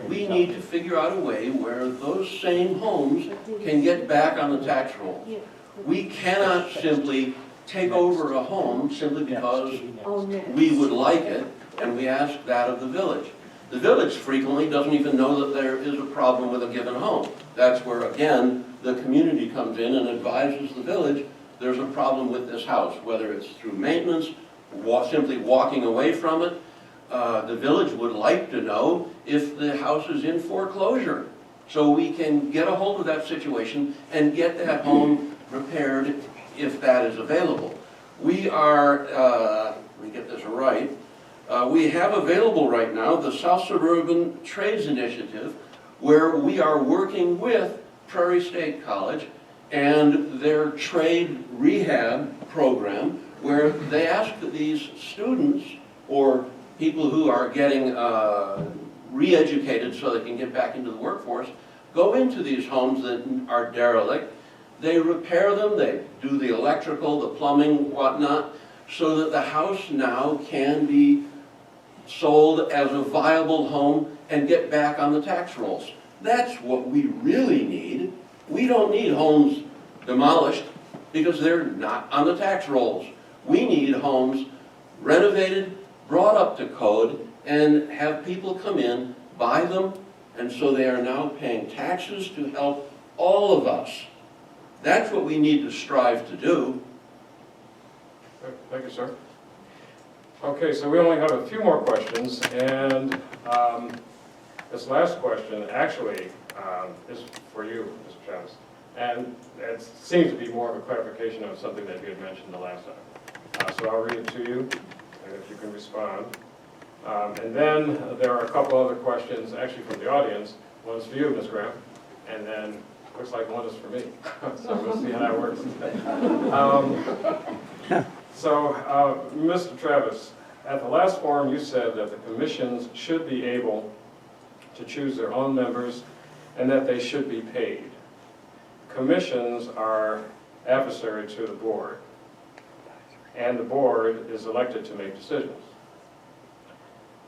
we need to figure out a way where those same homes can get back on the tax roll. We cannot simply take over a home simply because we would like it, and we ask that of the village. The village frequently doesn't even know that there is a problem with a given home. That's where, again, the community comes in and advises the village there's a problem with this house, whether it's through maintenance, simply walking away from it. The village would like to know if the house is in foreclosure, so we can get a hold of that situation and get that home repaired if that is available. We are, let me get this right, we have available right now the South Suburban Trades Initiative, where we are working with Prairie State College and their trade rehab program, where they ask that these students or people who are getting re-educated so they can get back into the workforce, go into these homes that are derelict. They repair them, they do the electrical, the plumbing, whatnot, so that the house now can be sold as a viable home and get back on the tax rolls. That's what we really need. We don't need homes demolished because they're not on the tax rolls. We need homes renovated, brought up to code, and have people come in, buy them, and so they are now paying taxes to help all of us. That's what we need to strive to do. Thank you, sir. Okay, so we only have a few more questions, and this last question actually is for you, Mr. Travis. And it seems to be more of a clarification of something that you had mentioned the last time. So I'll read it to you, and if you can respond. And then there are a couple other questions, actually from the audience. One's for you, Ms. Graham, and then looks like one is for me. So we'll see how that works. Mr. Travis, at the last forum you said that the commissions should be able to choose their own members and that they should be paid. Commissions are adversary to the board, and the board is elected to make decisions.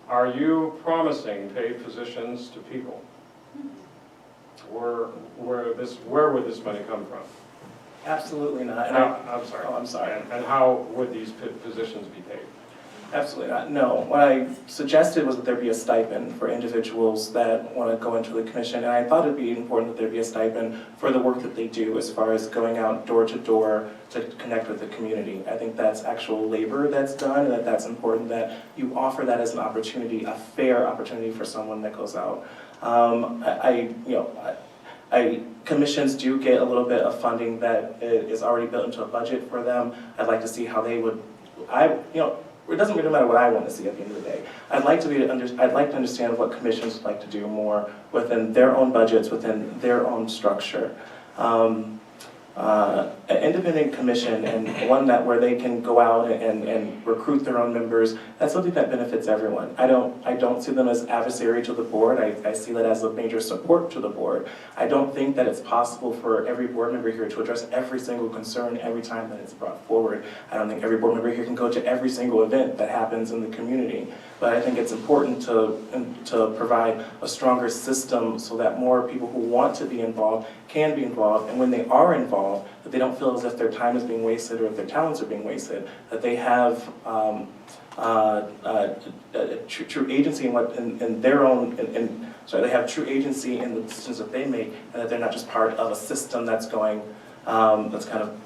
Are you promising paid positions to people? Where would this money come from? Absolutely not. And I'm sorry. Oh, I'm sorry. And how would these positions be paid? Absolutely not. No. What I suggested was that there be a stipend for individuals that want to go into the commission, and I thought it'd be important that there be a stipend for the work that they do as far as going out door to door to connect with the community. I think that's actual labor that's done, and that's important that you offer that as an opportunity, a fair opportunity for someone that goes out. Commissions do get a little bit of funding that is already built into a budget for them. I'd like to see how they would it doesn't really matter what I want to see at the end of the day. I'd like to understand what commissions would like to do more within their own budgets, within their own structure. An independent commission and one where they can go out and recruit their own members, that's something that benefits everyone. I don't see them as adversary to the board. I see that as a major support to the board. I don't think that it's possible for every board member here to address every single concern every time that it's brought forward. I don't think every board member here can go to every single event that happens in the community. But I think it's important to provide a stronger system so that more people who want to be involved can be involved, and when they are involved, that they don't feel as if their time is being wasted or if their talents are being wasted, that they have true agency in their own, they have true agency in the decisions that they make, and that they're not just part of a system that's going, that's kind of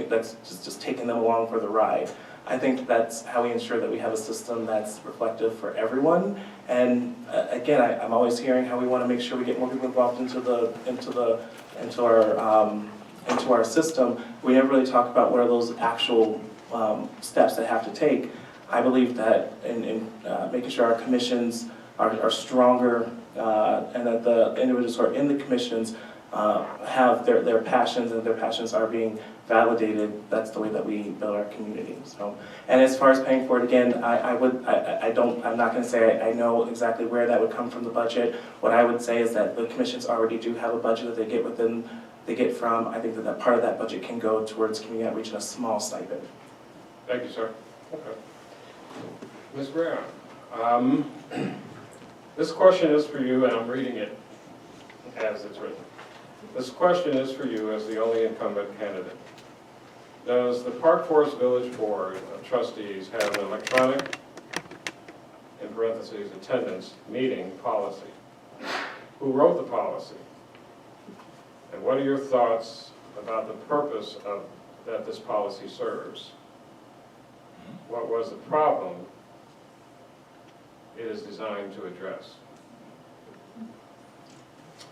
that's just taking them along for the ride. I think that's how we ensure that we have a system that's reflective for everyone. And again, I'm always hearing how we want to make sure we get more people involved into our system. We never really talk about what are those actual steps that have to take. I believe that in making sure our commissions are stronger and that the individuals who are in the commissions have their passions, and their passions are being validated. That's the way that we build our community. So, and as far as paying for it, again, I'm not going to say I know exactly where that would come from the budget. What I would say is that the commissions already do have a budget that they get from. I think that part of that budget can go towards community outreach and a small stipend. Thank you, sir. Okay. Ms. Brown, this question is for you, and I'm reading it as it's written. This question is for you as the only incumbent candidate. Does the Park Forest Village Board of Trustees have an electronic, in parentheses, attendance meeting policy? Who wrote the policy? And what are your thoughts about the purpose that this policy serves? What was the problem it is designed to address?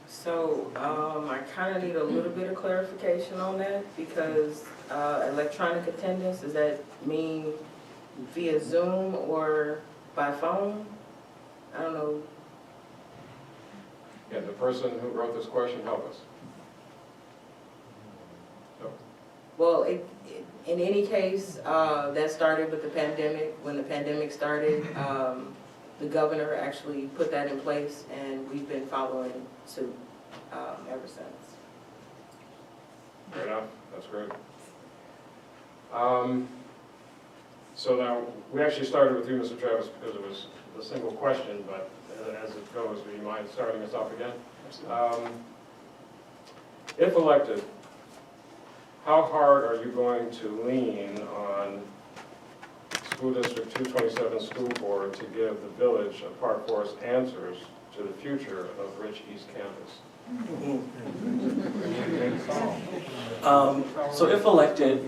So I kind of need a little bit of clarification on that, because electronic attendance, does that mean via Zoom or by phone? I don't know. Yeah, the person who wrote this question, help us. Well, in any case, that started with the pandemic. When the pandemic started, the governor actually put that in place, and we've been following suit ever since. Fair enough, that's great. So now, we actually started with you, Mr. Travis, because it was a single question, but as it goes, do you mind starting us off again? If elected, how hard are you going to lean on School District 227 School Board to give the Village of Park Forest answers to the future of Rich East Campus? So if elected,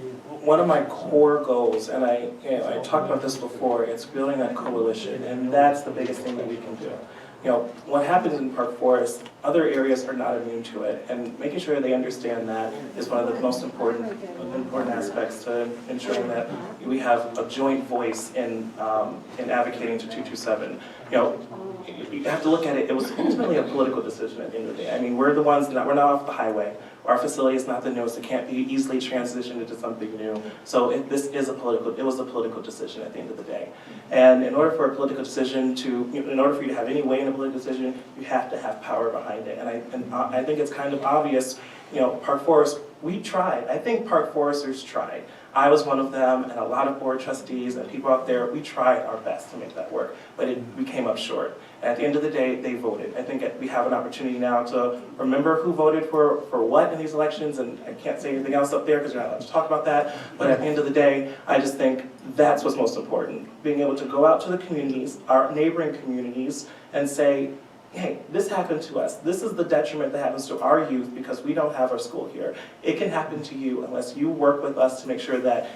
one of my core goals, and I talked about this before, it's building a coalition, and that's the biggest thing that we can do. What happens in Park Forest, other areas are not immune to it, and making sure they understand that is one of the most important aspects to ensuring that we have a joint voice in advocating to 227. You have to look at it, it was ultimately a political decision at the end of the day. I mean, we're the ones, we're not off the highway. Our facility is not the newest, it can't be easily transitioned into something new. So it was a political decision at the end of the day. And in order for a political decision in order for you to have any weight in a political decision, you have to have power behind it. And I think it's kind of obvious, Park Forest, we tried. I think Park Foresters tried. I was one of them, and a lot of board trustees and people out there, we tried our best to make that work, but we came up short. And at the end of the day, they voted. I think we have an opportunity now to remember who voted for what in these elections, and I can't say anything else up there because you're not allowed to talk about that, but at the end of the day, I just think that's what's most important. Being able to go out to the communities, our neighboring communities, and say, hey, this happened to us. This is the detriment that happens to our youth because we don't have our school here. It can happen to you unless you work with us to make sure that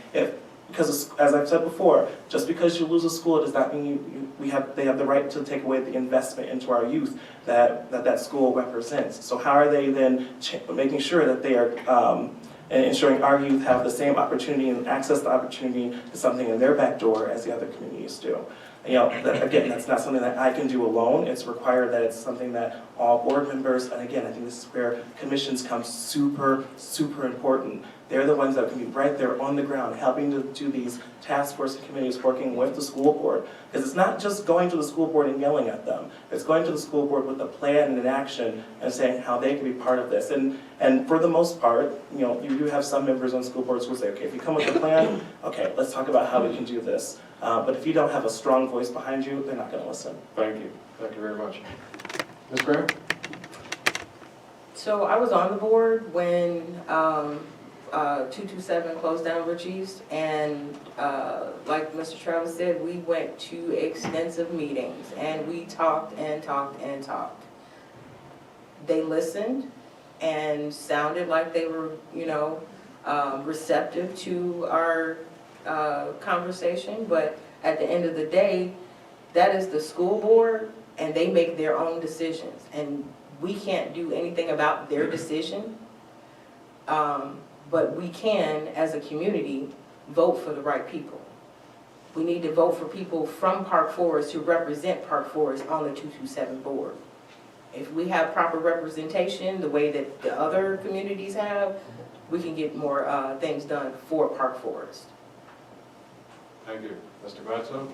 because as I've said before, just because you lose a school does not mean they have the right to take away the investment into our youth that school represents. So how are they then making sure that they are and ensuring our youth have the same opportunity and access to opportunity to something in their back door as the other communities do. You know, again, that's not something that I can do alone. It's required that it's something that all board members, and again, I think this is where commissions come super, super important. They're the ones that can be right there on the ground, helping to do these task force and committees, working with the school board. Because it's not just going to the school board and yelling at them. It's going to the school board with a plan and an action and saying how they can be part of this. And for the most part, you know, you do have some members on school boards who say, okay, if you come with a plan, okay, let's talk about how we can do this. But if you don't have a strong voice behind you, they're not going to listen. Thank you very much. Ms. Graham? So I was on the board when 227 closed down Rich East, and like Mr. Travis said, we went to extensive meetings and we talked and talked and talked. They listened and sounded like they were, you know, receptive to our conversation, but at the end of the day, that is the school board and they make their own decisions, and we can't do anything about their decision. But we can, as a community, vote for the right people. We need to vote for people from Park Forest who represent Park Forest on the 227 board. If we have proper representation, the way that the other communities have, we can get more things done for Park Forest. Thank you. Mr. Gladstone?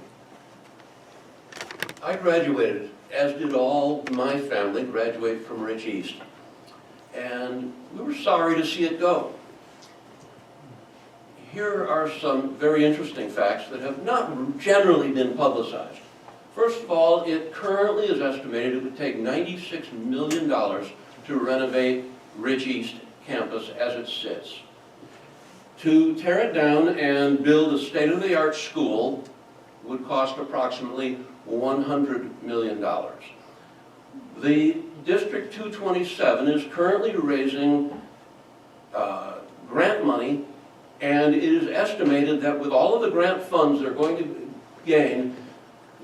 I graduated, as did all my family, graduate from Rich East. And we were sorry to see it go. Here are some very interesting facts that have not generally been publicized. First of all, it currently is estimated it would take $96 million to renovate Rich East campus as it sits. To tear it down and build a state-of-the-art school would cost approximately $100 million. The District 227 is currently raising grant money, and it is estimated that with all of the grant funds they're going to gain,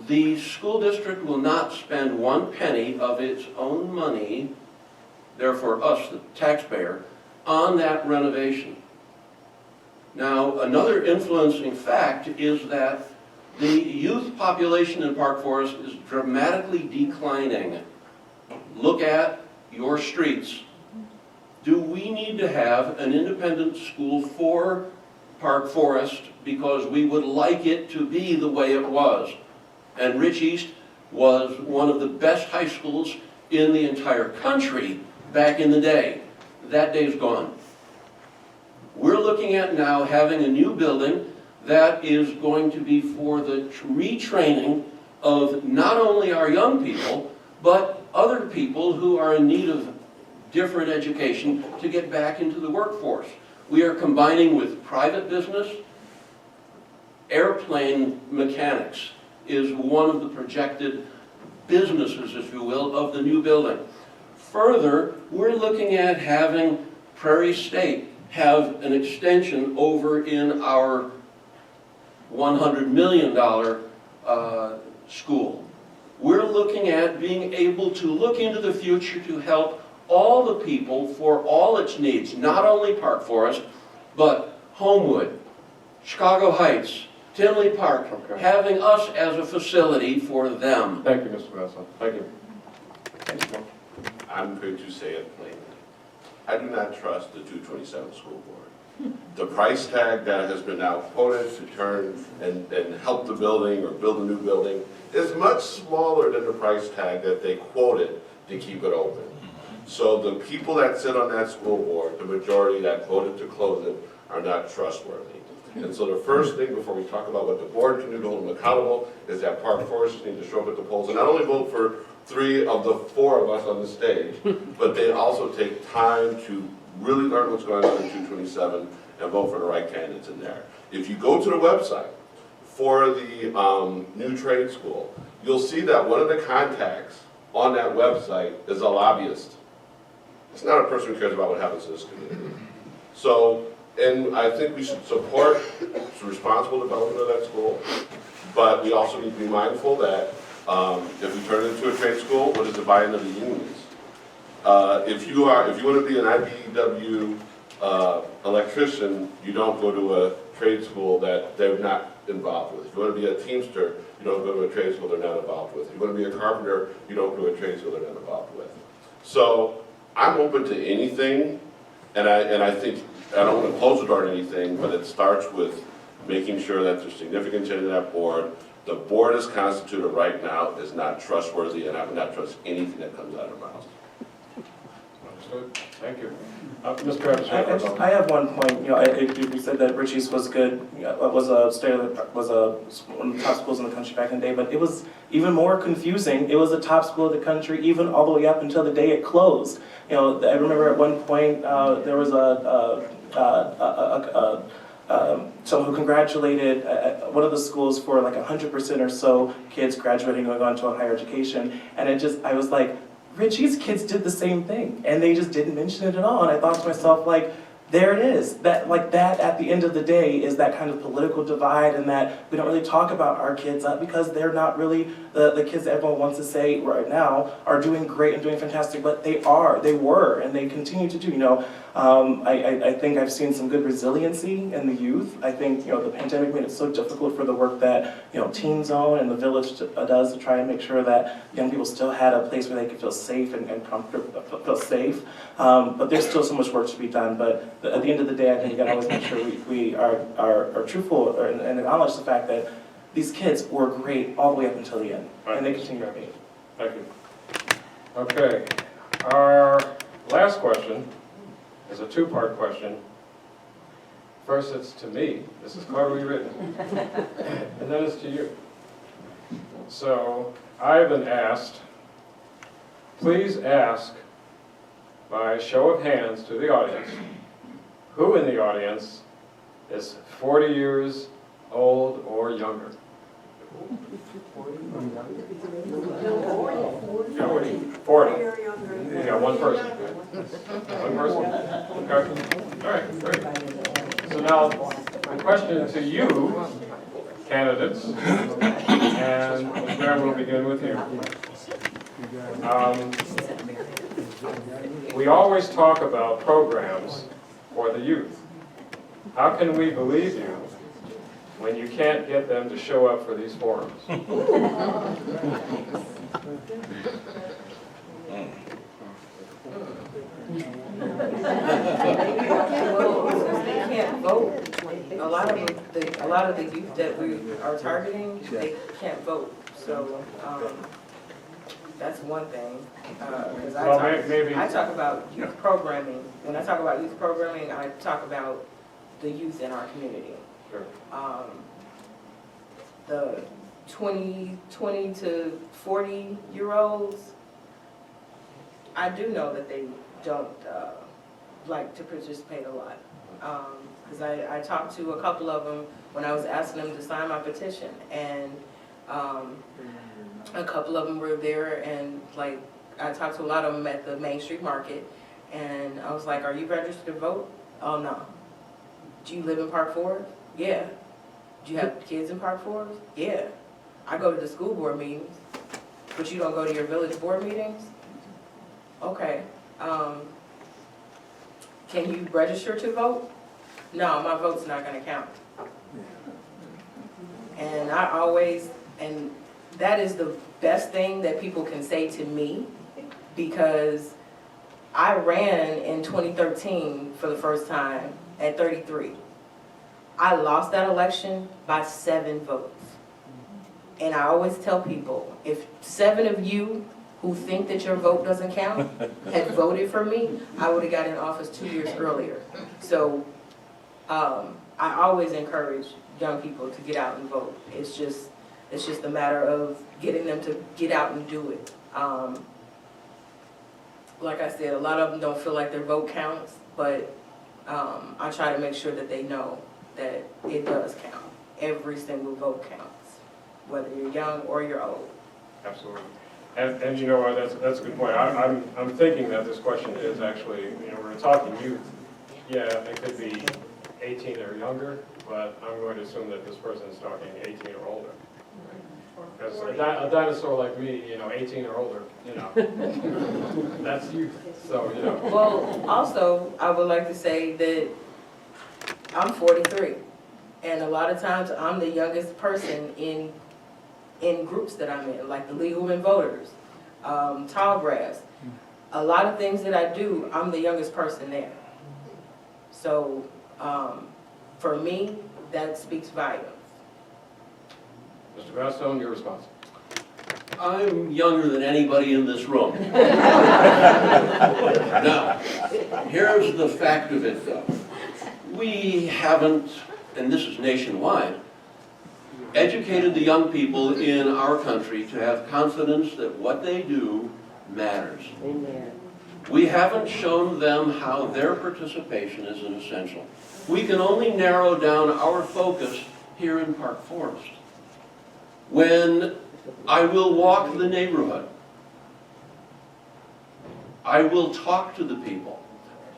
the school district will not spend 1 penny of its own money, therefore us, the taxpayer, on that renovation. Now, another influencing fact is that the youth population in Park Forest is dramatically declining. Look at your streets. Do we need to have an independent school for Park Forest because we would like it to be the way it was? And Rich East was one of the best high schools in the entire country back in the day. That day's gone. We're looking at now having a new building that is going to be for the retraining of not only our young people, but other people who are in need of different education to get back into the workforce. We are combining with private business. Airplane mechanics is one of the projected businesses, if you will, of the new building. Further, we're looking at having Prairie State have an extension over in our $100 million school. We're looking at being able to look into the future to help all the people for all its needs, not only Park Forest, but Homewood, Chicago Heights, Tinley Park, having us as a facility for them. Thank you, Mr. Gladstone. Thank you. I'm going to say it plainly. I do not trust the 227 school board. The price tag that has been now quoted to turn and help the building or build a new building is much smaller than the price tag that they quoted to keep it open. So the people that sit on that school board, the majority that voted to close it, are not trustworthy. And so the first thing before we talk about what the board can do to hold them accountable is that Park Forest need to show up at the polls and not only vote for 3 of the 4 of us on the stage, but they also take time to really learn what's going on in 227 and vote for the right candidates in there. If you go to the website for the new trade school, you'll see that one of the contacts on that website is a lobbyist. It's not a person who cares about what happens to this community. So, and I think we should support responsible development of that school, but we also need to be mindful that if we turn it into a trade school, what is the buy-in of the unions? If you want to be an IBEW electrician, you don't go to a trade school that they're not involved with. If you want to be a teamster, you don't go to a trade school they're not involved with. If you want to be a carpenter, you don't go to a trade school they're not involved with. So I'm open to anything, and I think, I don't want to close the door to anything, but it starts with making sure that there's significant change in that board. The board as constituted right now is not trustworthy, and I would not trust anything that comes out of our mouth. Understood. Thank you. Mr. Travis, you have a vote? I have one point. You said that Richie's was good, was one of the top schools in the country back in the day, but it was even more confusing. It was the top school of the country, even all the way up until the day it closed. I remember at one point there was someone who congratulated one of the schools for like 100% or so kids graduating, going on to a higher education, and I was like, Richie's kids did the same thing, and they just didn't mention it at all. And I thought to myself, like, there it is. That at the end of the day is that kind of political divide, and that we don't really talk about our kids because they're not really the kids that everyone wants to say right now are doing great and doing fantastic, but they were, and they continue to do. I think I've seen some good resiliency in the youth. I think, the pandemic made it so difficult for the work that, Teen Zone and the Village does to try and make sure that young people still had a place where they could feel safe and comfortable, feel safe. But there's still so much work to be done. But at the end of the day, I think we gotta always make sure we are truthful and acknowledge the fact that these kids were great all the way up until the end, and they continue to be. Thank you. Okay, our last question is a two-part question. First, it's to me. This is cleverly written. And then it's to you. So, I've been asked, please ask by show of hands to the audience, who in the audience is 40 years old or younger? 40. You got one person. One person? Okay. All right, great. So now, the question to you, candidates, and Ms. Graham, we'll begin with you. We always talk about programs for the youth. How can we believe you when you can't get them to show up for these forums? They can't vote. A lot of the youth that we are targeting, they can't vote. So that's one thing. Because I talk about youth programming. When I talk about youth programming, I talk about the youth in our community. Sure. The 20 to 40-year-olds, I do know that they don't like to participate a lot. Because I talked to a couple of them when I was asking them to sign my petition, and a couple of them were there, and like I talked to a lot of them at the Main Street Market, and I was like, "Are you registered to vote?" "Oh no." "Do you live in Park Forest?" "Yeah." "Do you have kids in Park Forest?" "Yeah." "I go to the school board meetings." "But you don't go to your village board meetings?" "Okay. Can you register to vote?" "No, my vote's not going to count." And and that is the best thing that people can say to me, because I ran in 2013 for the first time at 33. I lost that election by 7 votes. And I always tell people, if 7 of you who think that your vote doesn't count had voted for me, I would have got in office 2 years earlier. So I always encourage young people to get out and vote. It's just a matter of getting them to get out and do it. Like I said, a lot of them don't feel like their vote counts, but I try to make sure that they know that it does count. Every single vote counts, whether you're young or you're old. Absolutely. And you know what, that's a good point. I'm thinking that this question is actually, we're talking youth. Yeah, it could be 18 or younger, but I'm going to assume that this person is talking 18 or older. because a dinosaur like me, 18 or older, that's youth. So, Well, also, I would like to say that I'm 43, and a lot of times I'm the youngest person in groups that I'm in, like the League of Women Voters, Tall Grass. A lot of things that I do, I'm the youngest person there. So, for me, that speaks volumes. Mr. Gladstone, your response. I'm younger than anybody in this room. Now, here's the fact of it though. We haven't, and this is nationwide, educated the young people in our country to have confidence that what they do matters. Amen. We haven't shown them how their participation is an essential. We can only narrow down our focus here in Park Forest. When I will walk the neighborhood, I will talk to the people.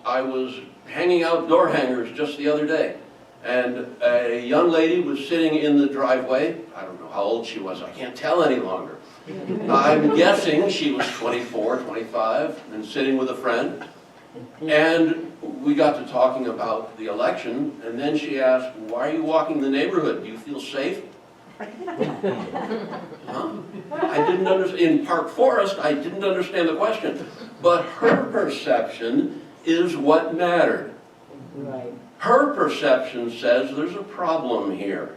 I was hanging out door hangers just the other day, and a young lady was sitting in the driveway. I don't know how old she was, I can't tell any longer. I'm guessing she was 24, 25, and sitting with a friend. And we got to talking about the election, and then she asked, "Why are you walking the neighborhood? Do you feel safe?" Huh? I didn't understand. In Park Forest, I didn't understand the question. But her perception is what mattered. Right. Her perception says there's a problem here.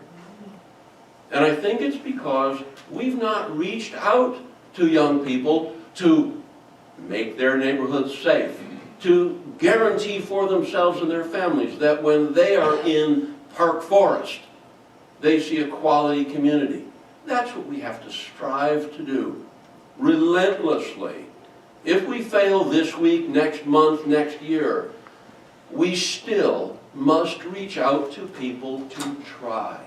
And I think it's because we've not reached out to young people to make their neighborhoods safe, to guarantee for themselves and their families that when they are in Park Forest, they see a quality community. That's what we have to strive to do, relentlessly. If we fail this week, next month, next year, we still must reach out to people to try.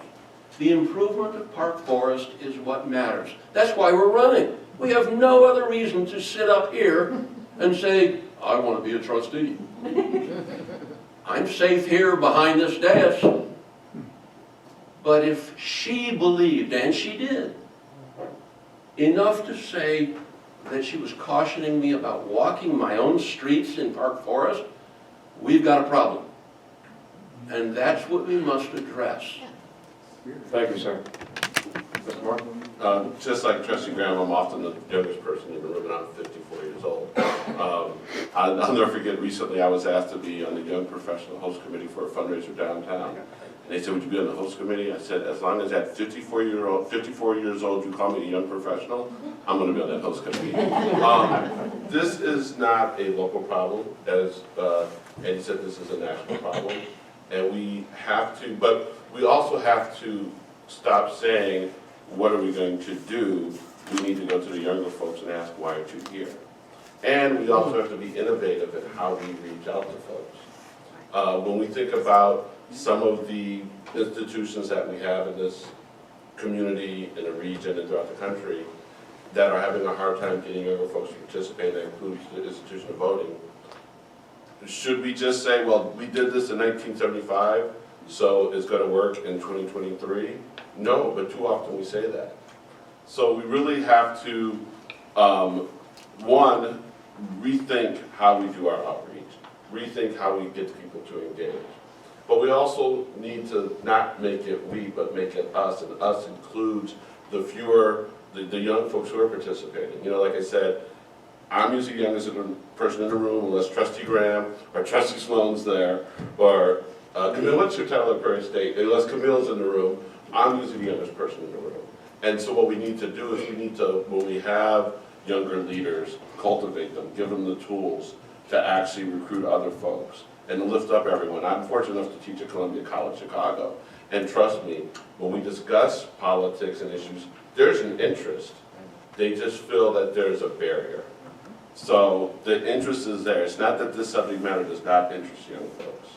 The improvement of Park Forest is what matters. That's why we're running. We have no other reason to sit up here and say, "I want to be a trustee." I'm safe here behind this desk. But if she believed, and she did, enough to say that she was cautioning me about walking my own streets in Park Forest, we've got a problem. And that's what we must address. Thank you, sir. Mr. Martin? Just like Trustee Graham, I'm often the youngest person in the room, and I'm 54 years old. I'll never forget, recently I was asked to be on the Young Professional Host Committee for a fundraiser downtown. And they said, "Would you be on the host committee?" I said, "As long as at 54 years old, you call me a young professional, I'm going to be on that host committee." This is not a local problem, as Eddie said, this is a national problem. And we have to, but we also have to stop saying, "What are we going to do?" We need to go to the younger folks and ask, "Why aren't you here?" And we also have to be innovative in how we reach out to folks. When we think about some of the institutions that we have in this community, in the region, and throughout the country that are having a hard time getting younger folks to participate, that includes the institution of voting, should we just say, "Well, we did this in 1975, so it's going to work in 2023? No, but too often we say that. So we really have to, one, rethink how we do our outreach, rethink how we get people to engage. But we also need to not make it we, but make it us, and us includes the young folks who are participating. Like I said, I'm usually the youngest person in the room, unless Trustee Graham or Trustee Sloan's there, or Camille, what's your title at Prairie State? Unless Camille's in the room, I'm usually the youngest person in the room. And so what we need to do is we need to, when we have younger leaders, cultivate them, give them the tools to actually recruit other folks and lift up everyone. I'm fortunate enough to teach at Columbia College Chicago. And trust me, when we discuss politics and issues, there's an interest. They just feel that there's a barrier. So the interest is there. It's not that this subject matter does not interest young folks.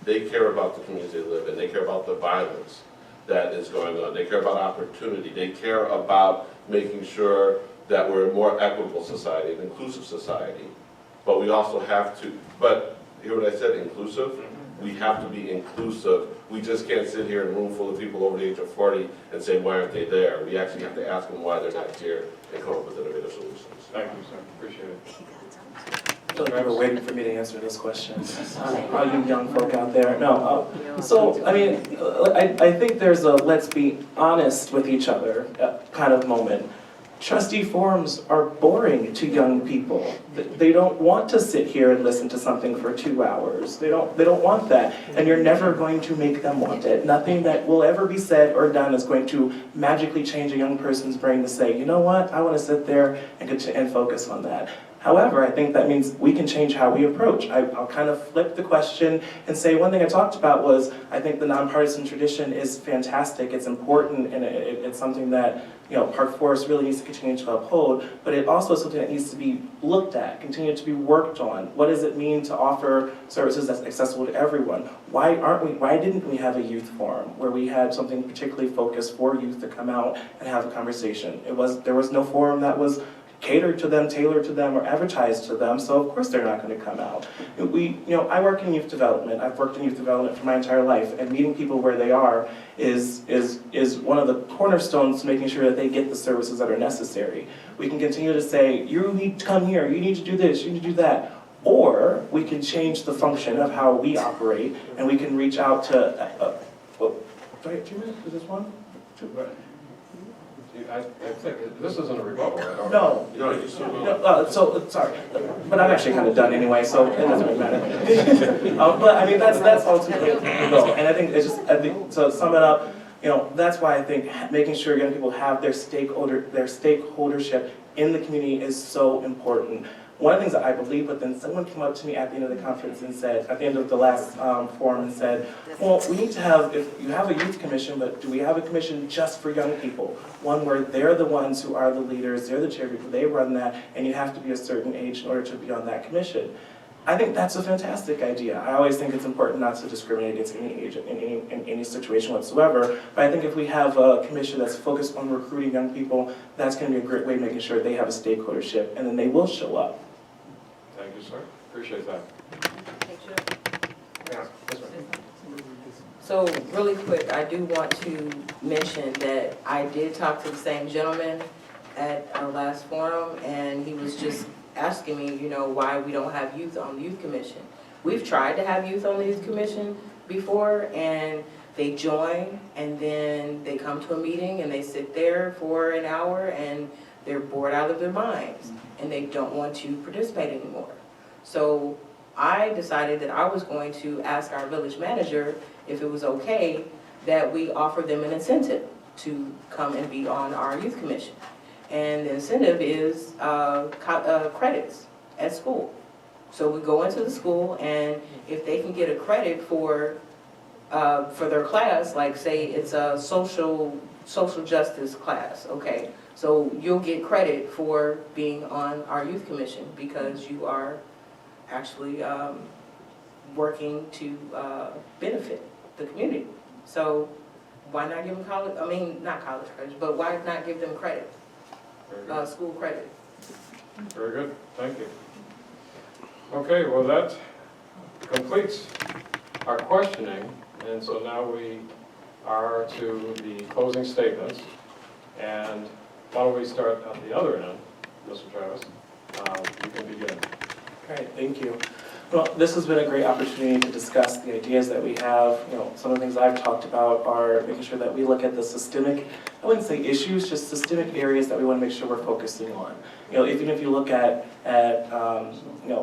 They care about the communities they live in. They care about the violence that is going on. They care about opportunity. They care about making sure that we're a more equitable society, an inclusive society. But we also have to, but hear what I said, inclusive? we have to be inclusive. We just can't sit here in a room full of people over the age of 40 and say, why aren't they there? We actually have to ask them why they're not here and come up with innovative solutions. Thank you, sir. Appreciate it. I feel like you were waiting for me to answer this question. All you young folk out there. No. So, I mean, I think there's a let's be honest with each other kind of moment. Trustee forums are boring to young people. They don't want to sit here and listen to something for 2 hours. They don't want that, and you're never going to make them want it. Nothing that will ever be said or done is going to magically change a young person's brain to say, you know what, I want to sit there and focus on that. However, I think that means we can change how we approach. I'll kind of flip the question and say one thing I talked about was I think the nonpartisan tradition is fantastic. It's important, and it's something that Park Forest really needs to continue to uphold, but it also is something that needs to be looked at, continue to be worked on. What does it mean to offer services that's accessible to everyone? Why didn't we have a youth forum where we had something particularly focused for youth to come out and have a conversation? There was no forum that was catered to them, tailored to them, or advertised to them, so of course they're not going to come out. I work in youth development. I've worked in youth development for my entire life, and meeting people where they are is one of the cornerstones to making sure that they get the services that are necessary. We can continue to say, you need to come here, you need to do this, you need to do that, or we can change the function of how we operate, and we can reach out to, do I have 2 minutes? Is this one? 2? I think this isn't a rebuttal, right? No. So, sorry, but I'm actually kind of done anyway, so it doesn't really matter. But I mean, that's ultimately the goal, and I think so to sum it up, that's why I think making sure young people have their stakeholdership in the community is so important. One of the things that I believe, but then someone came up to me at the end of the conference and said, at the end of the last forum, and said, well, we need to have, if you have a youth commission, but do we have a commission just for young people? One where they're the ones who are the leaders, they're the chairpeople, they run that, and you have to be a certain age in order to be on that commission. I think that's a fantastic idea. I always think it's important not to discriminate against any age in any situation whatsoever, but I think if we have a commission that's focused on recruiting young people, that's going to be a great way of making sure they have a stakeholdership, and then they will show up. Thank you, sir. Appreciate that. Yeah, this one. So really quick, I do want to mention that I did talk to the same gentleman at our last forum, and he was just asking me, why we don't have youth on the youth commission. We've tried to have youth on the youth commission before, and they join, and then they come to a meeting, and they sit there for an hour, and they're bored out of their minds, and they don't want to participate anymore. So I decided that I was going to ask our village manager if it was okay that we offer them an incentive to come and be on our youth commission. And the incentive is credits at school. So we go into the school, and if they can get a credit for their class, like say it's a social justice class, okay? So you'll get credit for being on our youth commission because you are actually working to benefit the community. So why not give them not college credits, but why not give them credit? School credit. Very good, thank you. Okay, well that completes our questioning, and so now we are to the closing statements. And why don't we start at the other end, Mr. Travis? You can begin. All right, thank you. Well, this has been a great opportunity to discuss the ideas that we have. Some of the things I've talked about are making sure that we look at the systemic, I wouldn't say issues, just systemic areas that we want to make sure we're focusing on. Even if you look at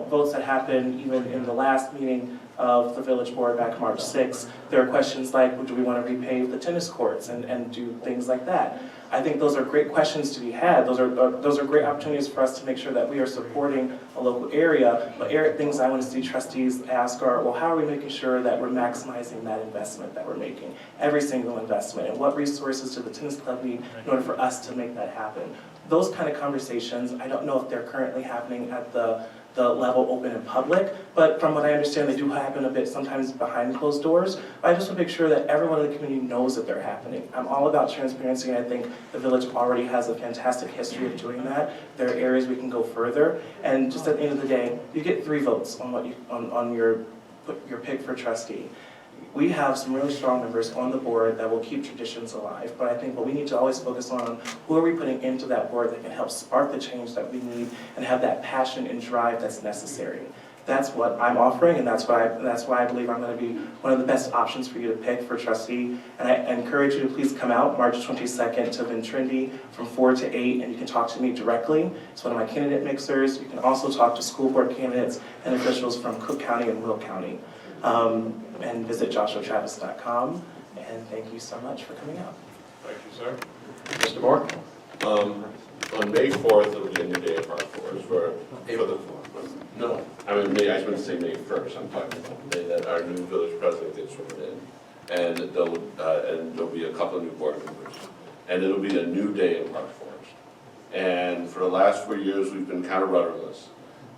votes that happened even in the last meeting of the village board back March 6th, there are questions like, do we want to repave the tennis courts and do things like that? I think those are great questions to be had. Those are great opportunities for us to make sure that we are supporting a local area. But things I want to see trustees ask are, well, how are we making sure that we're maximizing that investment that we're making? Every single investment, and what resources do the tennis club need in order for us to make that happen? Those kind of conversations, I don't know if they're currently happening at the level open in public, but from what I understand, they do happen a bit sometimes behind closed doors. But I just want to make sure that everyone in the community knows that they're happening. I'm all about transparency, and I think the village already has a fantastic history of doing that. There are areas we can go further, and just at the end of the day, you get 3 votes on what on your put your pick for trustee. We have some really strong members on the board that will keep traditions alive, but I think what we need to always focus on, who are we putting into that board that can help spark the change that we need and have that passion and drive that's necessary. That's what I'm offering, and that's why I believe I'm going to be one of the best options for you to pick for trustee. And I encourage you to please come out March 22nd to Ventrindy from 4 to 8, and you can talk to me directly. It's one of my candidate mixers. You can also talk to school board candidates and officials from Cook County and Will County. And visit joshuatravis.com. And thank you so much for coming out. Thank you, sir. Mr. Moore? On May 4th, it'll be a new day at Park Forest for the, no, I mean, May, I was going to say May 1st, I'm talking about the day that our new village president gets sworn in. And there'll be a couple of new board members. And it'll be a new day in Park Forest. And for the last 4 years, we've been kind of rudderless.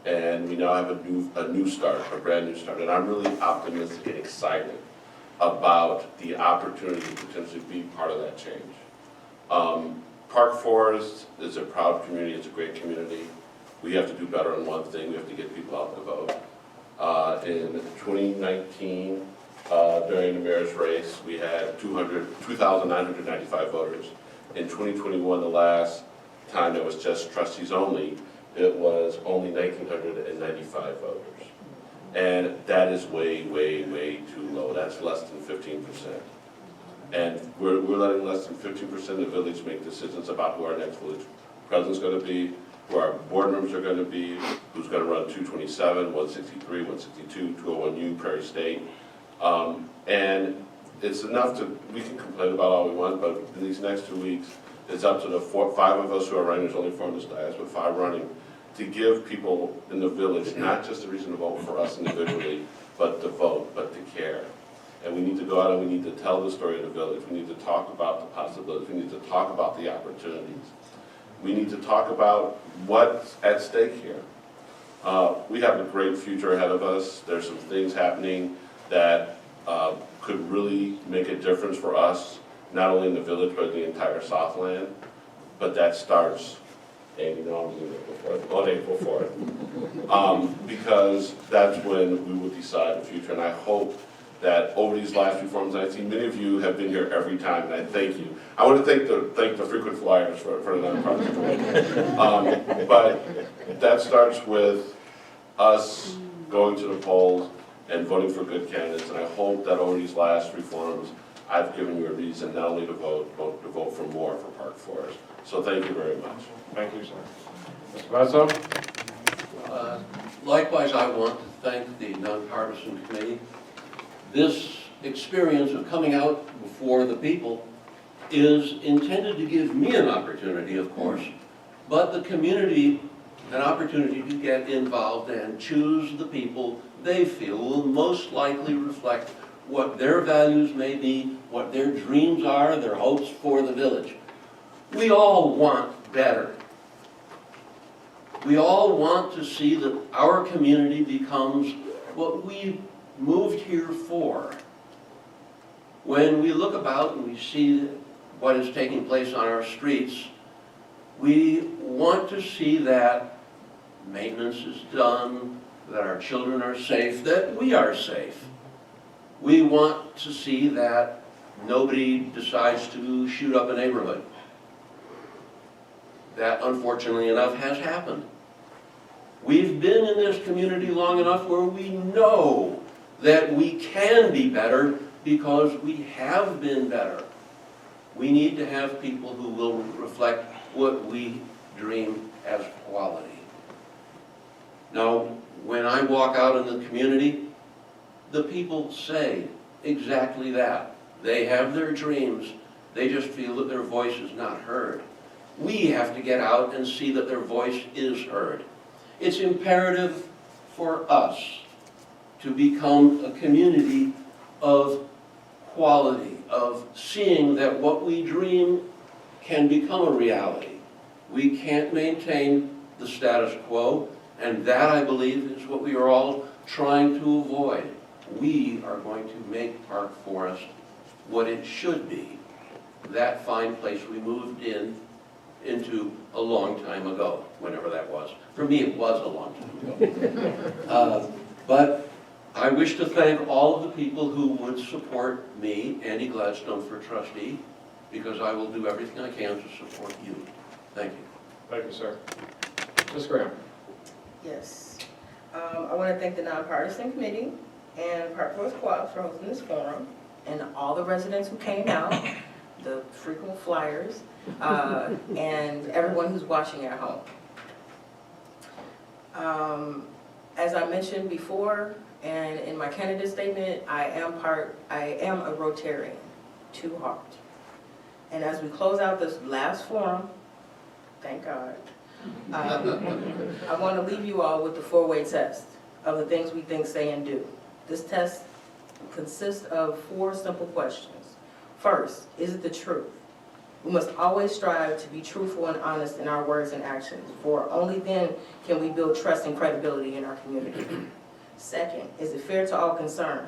And we now have a new start, a brand new start. And I'm really optimistic and excited about the opportunity to potentially be part of that change. Park Forest is a proud community, it's a great community. We have to do better on one thing, we have to get people out to vote. In 2019, during the mayor's race, we had 2,995 voters. In 2021, the last time it was just trustees only, it was only 1,995 voters. And that is way, way, way too low. That's less than 15%. And we're letting less than 15% of the village make decisions about who our next village president's going to be, who our board members are going to be, who's going to run 227, 163, 162, 201U, Prairie State. And it's enough to, we can complain about all we want, but in these next 2 weeks, it's up to the 5 of us who are running, there's only 4 on this dais, but 5 running, to give people in the village not just a reason to vote for us individually, but to vote, but to care. And we need to go out and we need to tell the story of the village. We need to talk about the possibilities. We need to talk about the opportunities. We need to talk about what's at stake here. We have a great future ahead of us. There's some things happening that could really make a difference for us, not only in the village, but the entire Southland. But that starts, and you know I'm doing it on April 4th. Because that's when we will decide the future. And I hope that over these last few forums, I've seen many of you have been here every time, and I thank you. I want to thank the frequent flyers for the nonprofit committee. But that starts with us going to the polls and voting for good candidates, and I hope that over these last 3 forums, I've given you a reason not only to vote, but to vote for more for Park Forest. So thank you very much. Thank you, sir. Mr. Bledsoe? Likewise, I want to thank the nonpartisan committee. This experience of coming out before the people is intended to give me an opportunity, of course, but the community an opportunity to get involved and choose the people they feel will most likely reflect what their values may be, what their dreams are, their hopes for the village. We all want better. We all want to see that our community becomes what we moved here for. When we look about and we see what is taking place on our streets, we want to see that maintenance is done, that our children are safe, that we are safe. We want to see that nobody decides to shoot up a neighborhood. That, unfortunately enough, has happened. We've been in this community long enough where we know that we can be better because we have been better. We need to have people who will reflect what we dream as quality. Now, when I walk out in the community, the people say exactly that. They have their dreams, they just feel that their voice is not heard. We have to get out and see that their voice is heard. It's imperative for us to become a community of quality, of seeing that what we dream can become a reality. We can't maintain the status quo, and that, I believe, is what we are all trying to avoid. We are going to make Park Forest what it should be, that fine place we moved into a long time ago, whenever that was. For me, it was a long time ago. But I wish to thank all of the people who would support me, Andy Gladstone, for trustee, because I will do everything I can to support you. Thank you. Thank you, sir. Ms. Graham? Yes. I want to thank the nonpartisan committee and Park Forest Co-op for hosting this forum, and all the residents who came out, the frequent flyers, and everyone who's watching at home. As I mentioned before, and in my candidate statement, I am a Rotarian, to heart. And as we close out this last forum, thank God, I want to leave you all with the four-way test of the things we think, say, and do. This test consists of 4 simple questions. First, is it the truth? We must always strive to be truthful and honest in our words and actions, for only then can we build trust and credibility in our community. Second, is it fair to all concerned?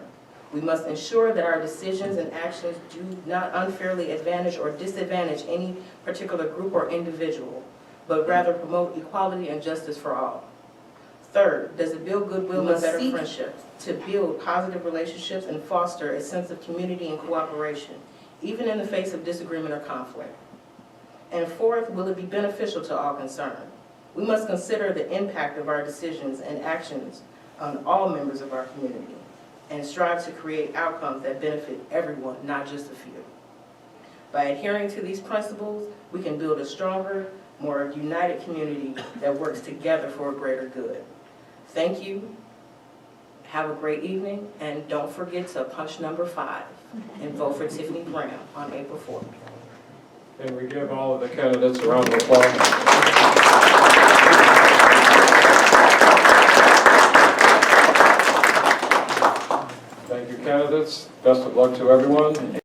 We must ensure that our decisions and actions do not unfairly advantage or disadvantage any particular group or individual, but rather promote equality and justice for all. Third, does it build goodwill and better friendships, to build positive relationships and foster a sense of community and cooperation, even in the face of disagreement or conflict? And fourth, will it be beneficial to all concerned? We must consider the impact of our decisions and actions on all members of our community, and strive to create outcomes that benefit everyone, not just a few. By adhering to these principles, we can build a stronger, more united community that works together for a greater good. Thank you. Have a great evening, and don't forget to punch number 5 and vote for Tiffany Brown on April 4th. Can we give all of the candidates a round of applause? Thank you, candidates. Best of luck to everyone.